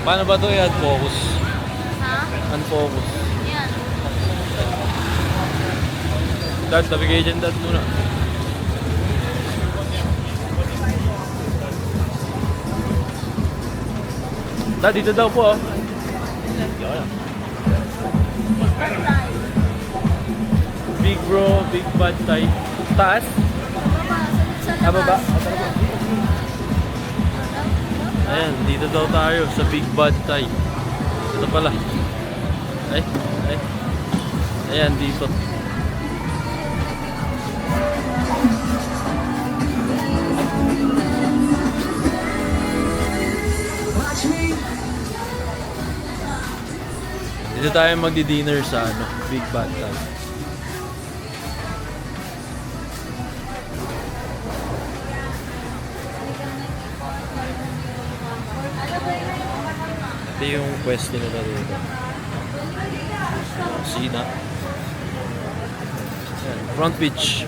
Paano ba ito i-unfocus? Ha? Unfocus. Yan. Dad, tabi kayo dyan, Dad, muna. Dad, dito daw po, oh. Big bro, big bad type. Taas? Baba. Ayan, dito daw tayo sa big bad type. Ito pala. Ay. Ayan, dito. Dito tayo magdi-dinner sa Big Bad Time. Ito yung pwesto nila dito. Sina. Ayan, front beach.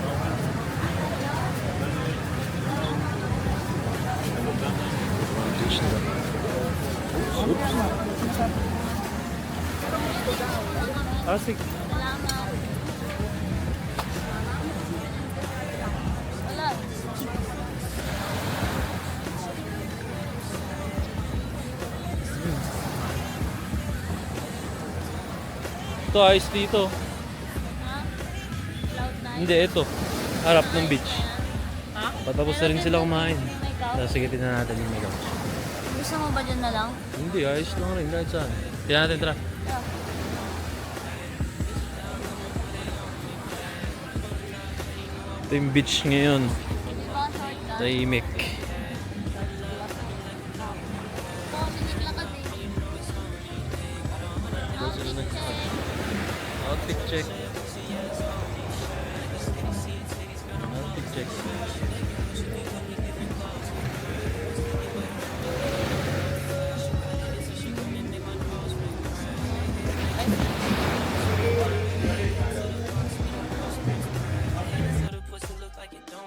Front beach nila. Oops. Asik. Ito ayos dito. Hindi, ito. Harap ng beach. Patapos na rin sila kumain. Sige, tingnan natin yung makeup. Gusto mo ba dyan na lang? Hindi, ayos lang rin kahit saan. Tingnan natin, tara. Ito yung beach ngayon. Tahimik. Outfit check. Outfit check.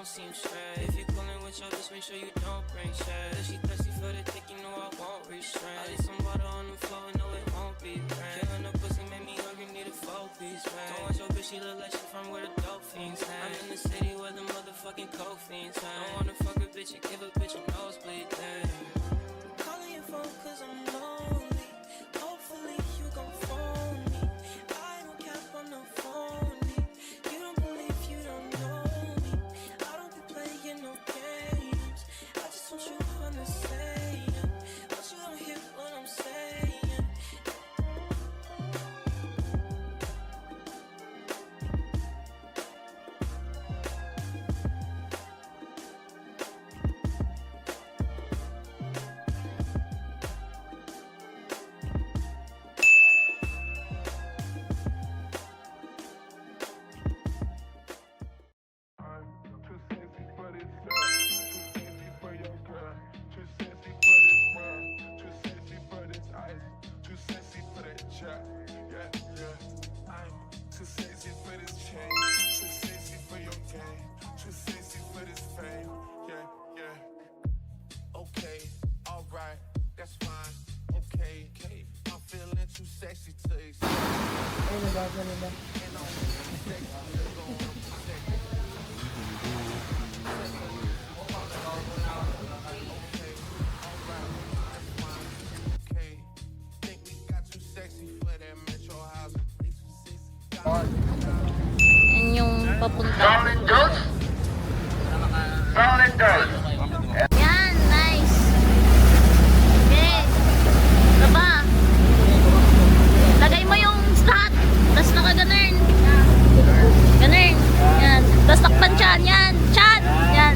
Seem straight. If you pulling with your bitch, make sure you don't bring shade. If she thirsty for the dick, you know I won't restrain. I need some water on the floor, no it won't be rain. Killing the pussy made me hungry, need a 4-piece man. Don't want your bitch, she look like she from where the dope fiends hang. I'm in the city where the motherfucking coke fiends hang. Don't wanna fuck a bitch and give a bitch a nosebleed thing. Calling your phone cause I'm lonely. Hopefully you gon' phone me. I don't cap on the phone. You don't believe you don't know. No games. I just want you to understand. Want you to hear what I'm saying. Yan yung papunta. Yan, nice. Okay. Baba. Lagay mo yung slot. Tapos naka-ganern. Ganern. Yan. Tapos takpan chan. Yan. Chan. Yan.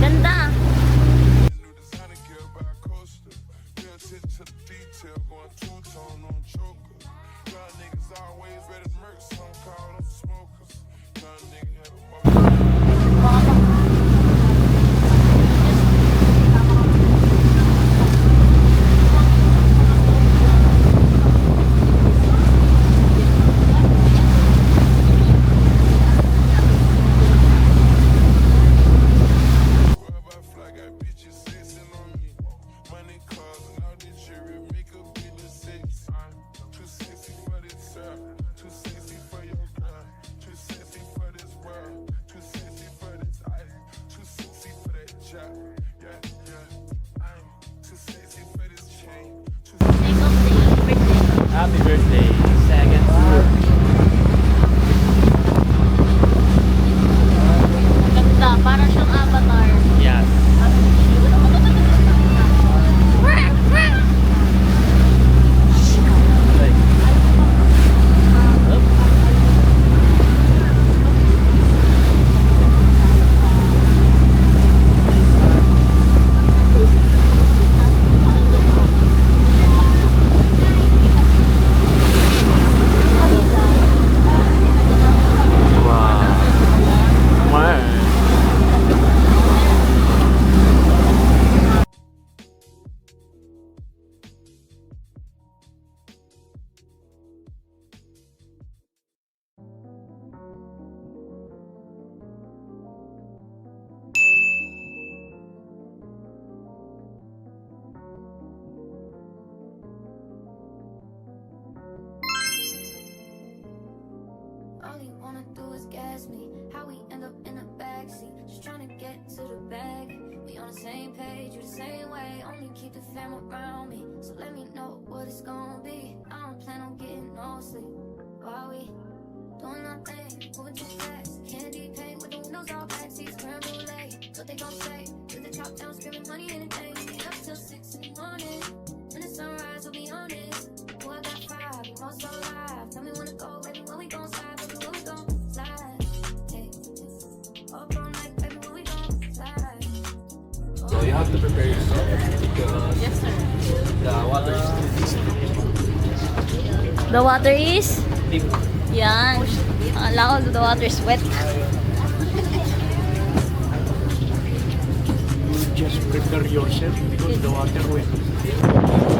Ganda. Happy birthday, second floor. Ganda. Parang siyang avatar. Yes. All you wanna do is gas me. How we end up in the backseat, just trying to get to the bag. We on the same page, you the same way. Only keep the fam around me, so let me know what it's gonna be. I don't plan on getting no sleep while we doing nothing, moving too fast. Candy paint with the windows all backseat, creme brulee. What they gon' say? With the top down, screaming money anything. Stay up till 6 in the morning. When the sunrise, we'll be on it. Oh, I got 5, we most so live. Tell me when to go, baby, when we gon' slide, baby, when we gon' slide. Hey, up all night, baby, when we gon' slide. So you have to prepare yourself because Yes, sir. the water is The water is? deep. Yan. Akala ko the water is wet. Just prepare yourself because the water will.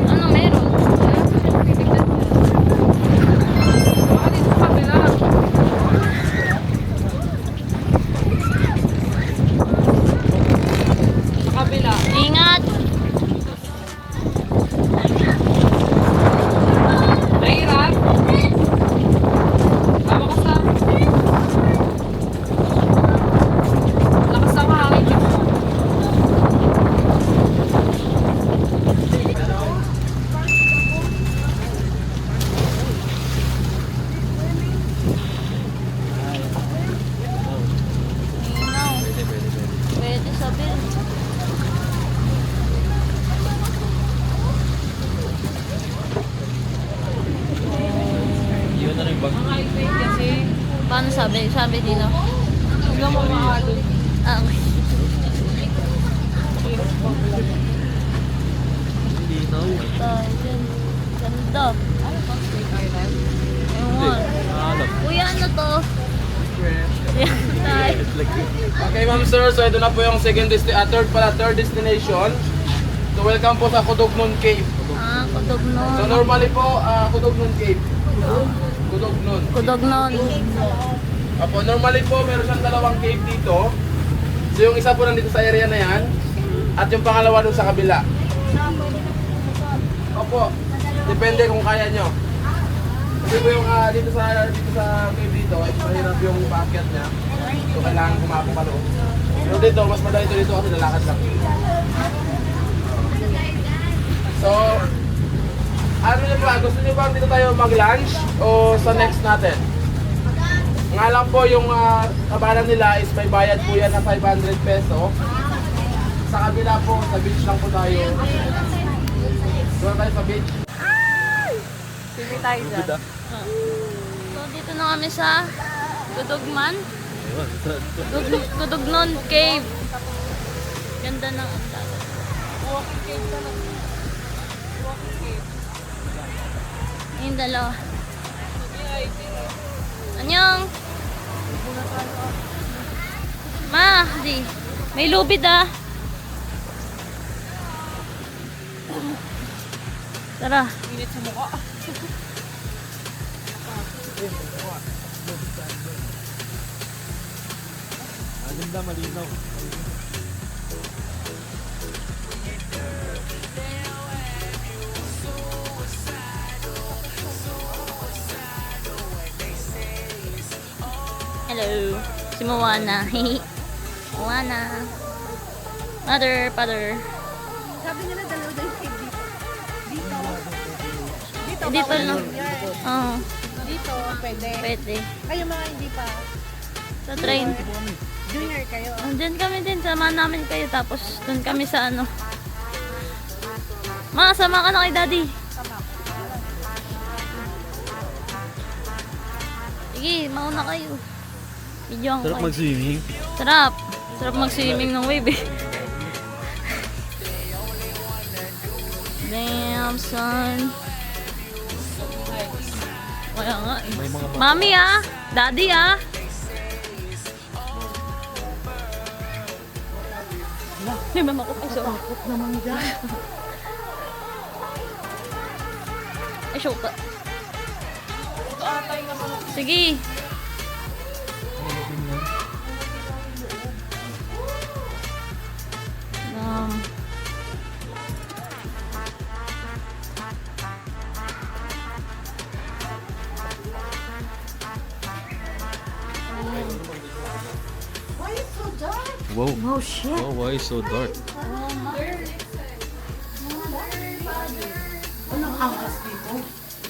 Ano meron? Sa kabila. Ingat! Nahirap? Tama ka sa... Lakas ang hangin. Inaw. Pwede sabihin. Yun na rin bag. Ang height kasi, Paano sabi? Sabi dito. hanggang mamahalo. Ah, okay. Tayo dyan. Ganda. Ano ba? Snake Island? Ewan. Uy, ano to? Tayo. Okay, ma'am sir, so ito na po yung third destination. So welcome po sa Kudognon Cave. Kudognon. So normally po, Kudognon Cave. Kudognon. Kudognon. Opo, normally po meron siyang dalawang cave dito. So yung isa po nandito sa area na yan, at yung pangalawa dun sa kabila. Opo, depende kung kaya nyo. Kasi po yung dito sa cave dito, ay mahirap yung paakyat niya. So kailangan kumapong ka loob. Pero dito, mas madali dito kasi lalakad lang. So, ano nyo ba? Gusto nyo ba dito tayo mag-lunch o sa next natin? Nga lang po yung kabalan nila is may bayad po yan na 500 peso. Sa kabila po, sa beach lang po tayo. Doon tayo sa beach. Sige tayo dyan. So, dito na kami sa Kudogman. Kudognon Cave. Ganda ng ang dagat. Walking cave talaga. Walking cave. Yung dalawa. Anyong! Ma, di. May lubid ah. Tara. Init sa mukha. Maganda, malinaw. Hello. Si Moana. Moana. Mother, father. Sabi nila dalawa daw yung cave dito. Dito. Dito bawal lang. yan. Oo. Dito, pwede. Pwede. Kayo mga hindi pa. Sa train. Junior kayo. Andyan kami din. Samahan namin kayo. Tapos dun kami sa ano. Ma, sama ka na kay daddy. Sige, mauna kayo. Video ang Sarap mag-swimming. Sarap. Sarap mag-swimming ng wave eh. Damn, son. Kaya nga eh. Mami ah. Daddy ah. May mamakot ay so. Makot naman dyan. Ay, show ka. Sige. Wow. Oh shit. Oh, why is so dark?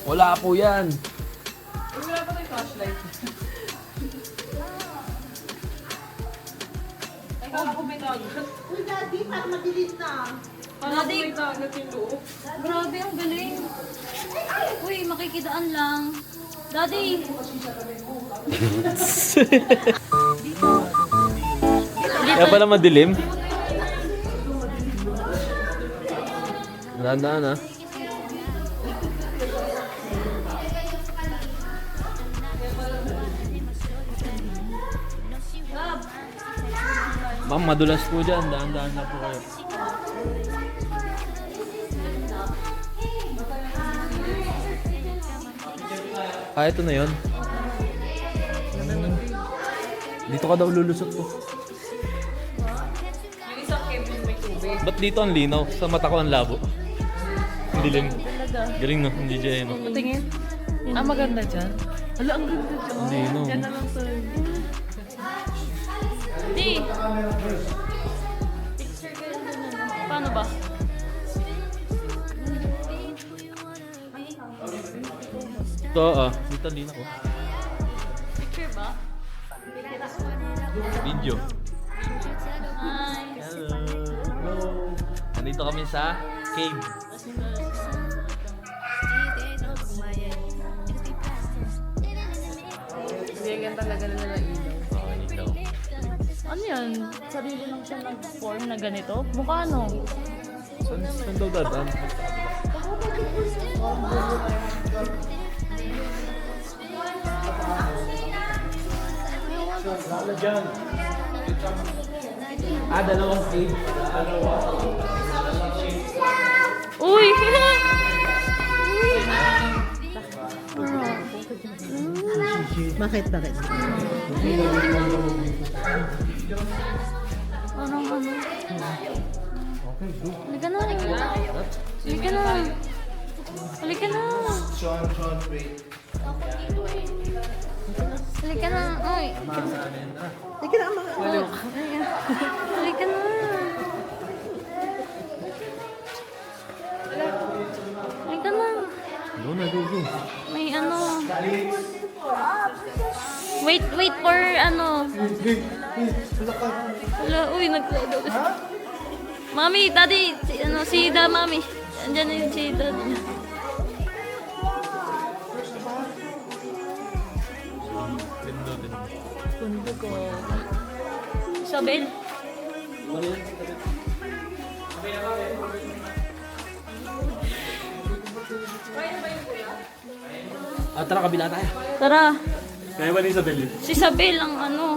Wala po yan. Wala pa tayong flashlight. Ay, kala ko may dagat. Uy, daddy, parang madilis na. Kala ko may dagat yung loob. Grabe, ang galing. Uy, makikidaan lang. Daddy. Kaya pala madilim. Dahan-dahan ah. Ma'am, madulas po dyan. Dahan-dahan na po kayo. Ito na yun. Dito ka daw lulusot po. Yung isang cave yung may tubig. Ba't dito ang linaw? Sa mata ko ang labo. Ang dilim. Galing no? Hindi dyan no? Patingin. Ah, maganda dyan. Hala, ang ganda dyan. Hindi no? Dyan na lang sa... Di. Picture kayo dun. Paano ba? Ito dito ang linaw ko. Picture ba? Video. Hi. Hello. Nandito kami sa cave. Bigyan talaga nila ng ilaw. Dito. Ano yan? Sarili lang siya nag-form na ganito? Mukha ano? Saan daw dadaan? Dalawang stage. Uy! Bakit? Parang ano? Halika na. Halika na. Halika na. Halika na. Ay. Halika na, mga ano. Halika na. Halika na. May ano. Wait for ano. Wala, uy, Mami, daddy, si mami. Andiyan na yung si daddy. Pundo ko. Isabel. Tara, kabila tayo. Tara. Kaya ba ni Isabel yun? Si Isabel ang ano.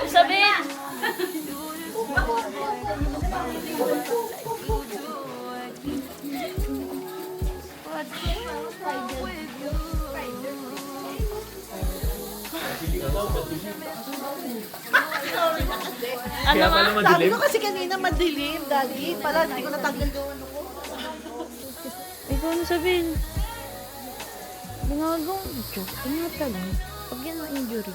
Isabel! Ano nga? Sabi ko kasi kanina madilim, Daddy. Pala, hindi ko natanggal yung ano ko. Ikaw na Isabel. Ginagawa mo joke. Ingatan lang. Pag yan ang injury.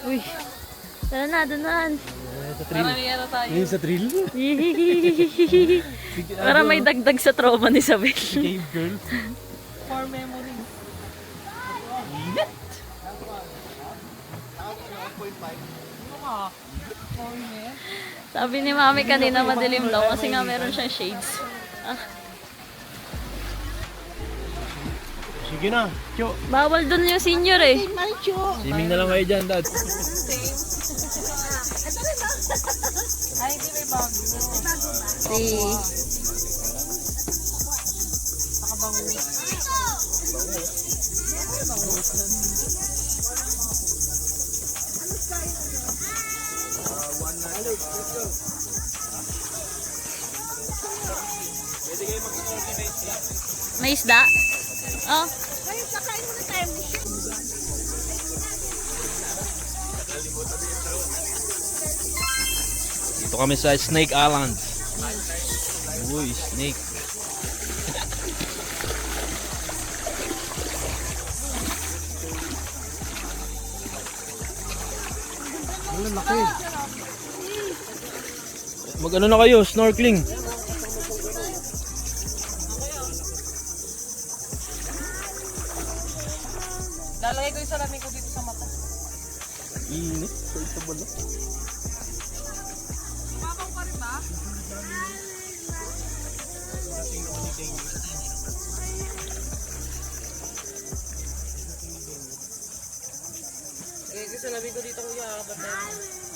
Uy. Tara na, doon. Ngayon sa thrill? Para may dagdag sa trauma ni Isabel. Cave girl. For memory. Sabi ni Mami kanina madilim daw kasi nga meron siyang shades. Ah. Sige na. Cho. Bawal dun yung senior eh. Swimming na lang kayo dyan, Dad. Ay, hindi may bago. May isda? Oh. Dito kami sa Snake Island. Uy, snake. Mag-ano na kayo, snorkeling. Lalagay ko yung salamin ko dito sa mata. Init. Ito ba na? Mabaw pa rin ba? Lagay ko yung salamin ko dito kuya.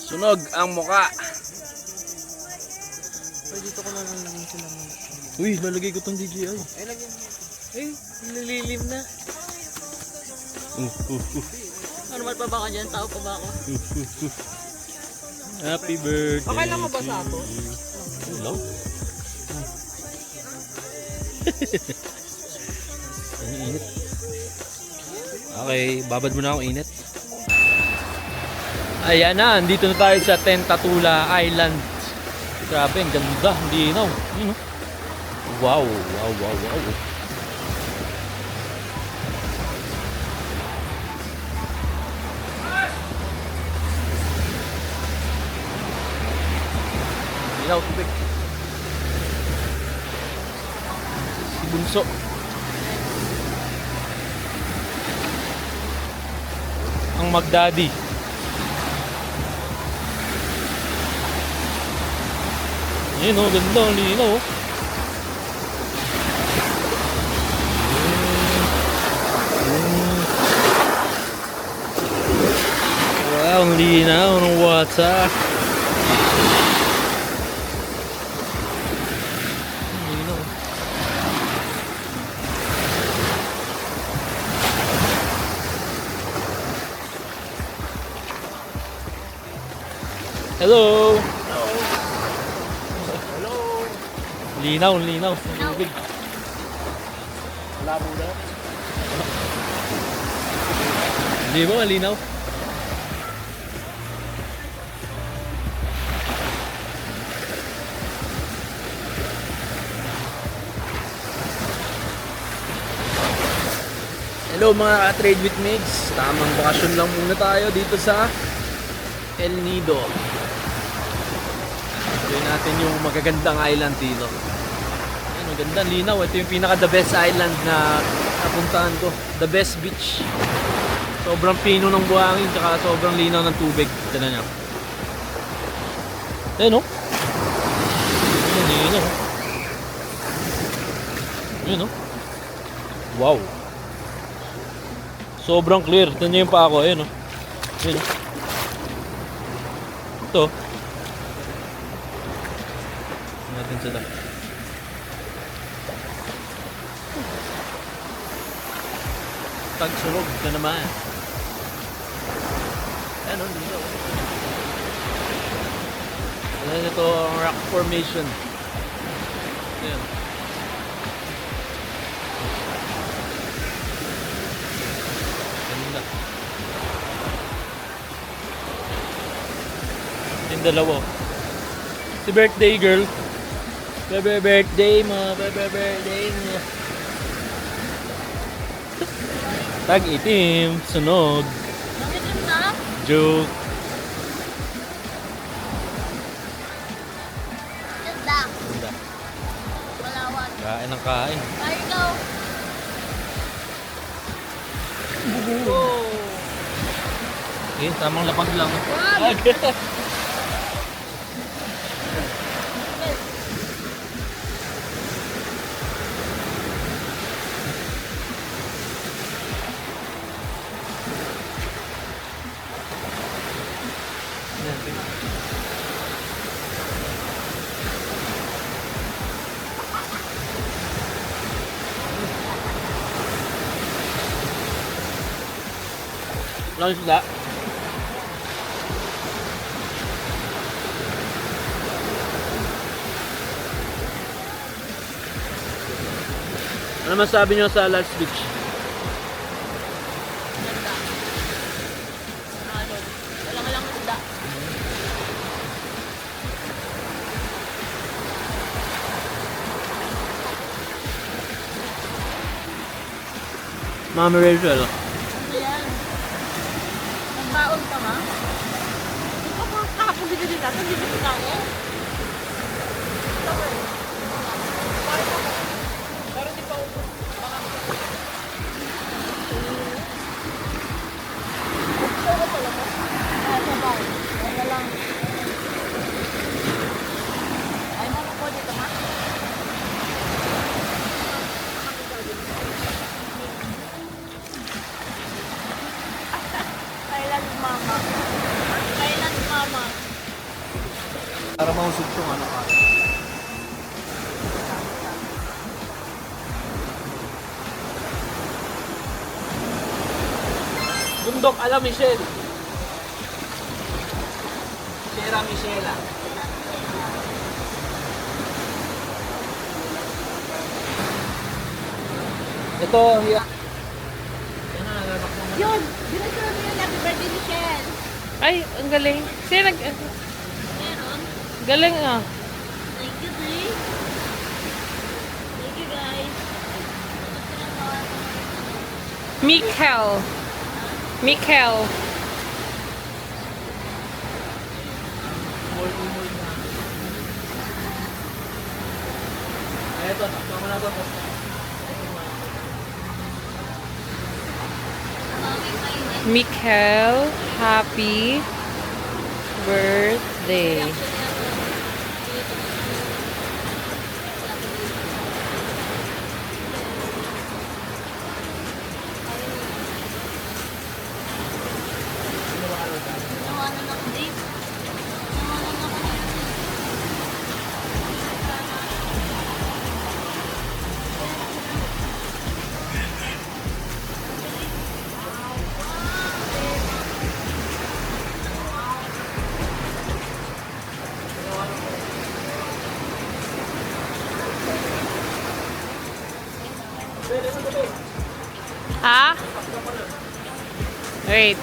Sunog ang muka. Pwede dito ko na lang yung salamin. Uy, lalagay ko tong DJI. Ay, lagyan. Ay, nililim na. Normal pa ba ka dyan? Tao pa ba ako? Happy birthday. Okay lang mabasa ito? Hello? Ang init. Okay, babad mo na ako init. Ayan na, andito na tayo sa Tentacola Island. Grabe, ang ganda, ang linaw. Yun, oh. Wow, wow, wow, wow. Linaw, tubig. Si Bunso. Ang Magdaddy. Ayun oh, ganda, ang linaw oh. Wow, ang linaw ng water. Hello! Linaw, linaw. Tubig. Malabo na. Hindi ba malinaw? Hello mga ka-trade with Migs. Tamang bakasyon lang muna tayo dito sa El Nido. Enjoy natin yung magagandang island dito. Ayun, maganda, linaw. Ito yung pinaka the best island na napuntahan ko. The best beach. Sobrang pino ng buhangin, tsaka sobrang linaw ng tubig. Tignan nyo. Ayun o. Ayun o. Ayun o. Wow. Sobrang clear. Tignan nyo yung pa ako. Ayun o. Ayun o. Ito. Natin sila. Tagsurog na naman. Ano, dito. Ayan, ito ang rock formation. Ayan. Ganda. Yung dalawa. Si birthday girl. Bebe birthday mo. Bebe birthday mo. Tag itim. Sunog. Bakit yun na? Joke. Ganda. Ganda. Malawat. Kain ng kain. Ay, ikaw. Okay, tamang lapag lang. Lang sila. Ano masabi niyo sa Last Beach? Ano? Walang isda. Mami Rachel. Ayan. Nagbaon ka ma? Kakapunti ka din natin. Hindi ka kinain. Pero di pa ubos. Baka gusto ko talaga. Ay, sabay. Ay, lang. Ay, mo po dito ma? Kailan mama? Kailan mama? Para mausog tong ano ka. Bundok ala Michelle. Sierra Michela. Ito, Yun! Binasura mo yun. Happy birthday, Michelle! Ay, ang galing. Sino nag... Meron. Galing ah. Thank you, Dre. Thank you, guys. Mikel. Mikel. ito, takbo mo na to. Mikel, happy birthday. Ha? Wait.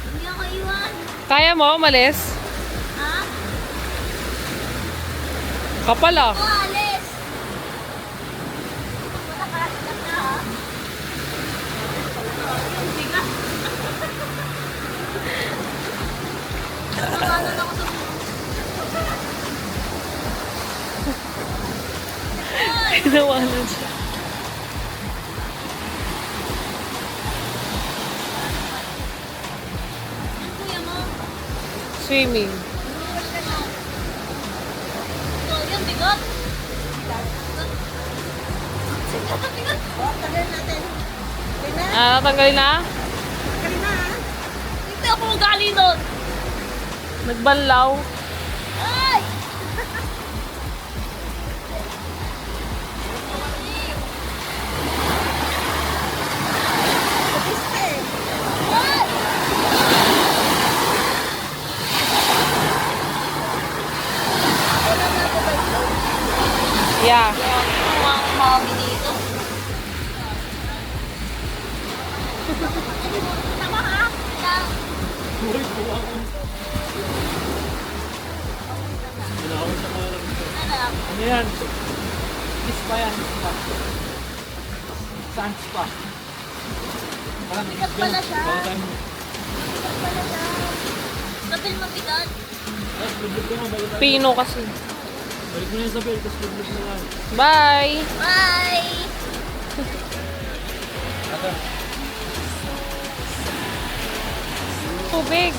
Hindi ako iwan. Kaya mo, umalis? Ha? Kapal ah. Ako, alis. Wala ka na ha? Yung bigat. Nawalan ako sa Nawalan siya. kuya mo. Swimming. So, yun, bigot. Bigot. Tagal natin. Okay na? Ah, tanggalin na? Tagal na ha? Hindi ako ugali doon. Nagbanlaw. Ay! Yeah. Ang mami dito. Tama ha? Ano yan? Kiss pa yan. Saan pa? Bigat pala siya. Bigat pala siya. Kapil mabigat. Pino kasi. Balik mo na yung sabi, tapos balik mo lang. Bye! Bye! Tubig.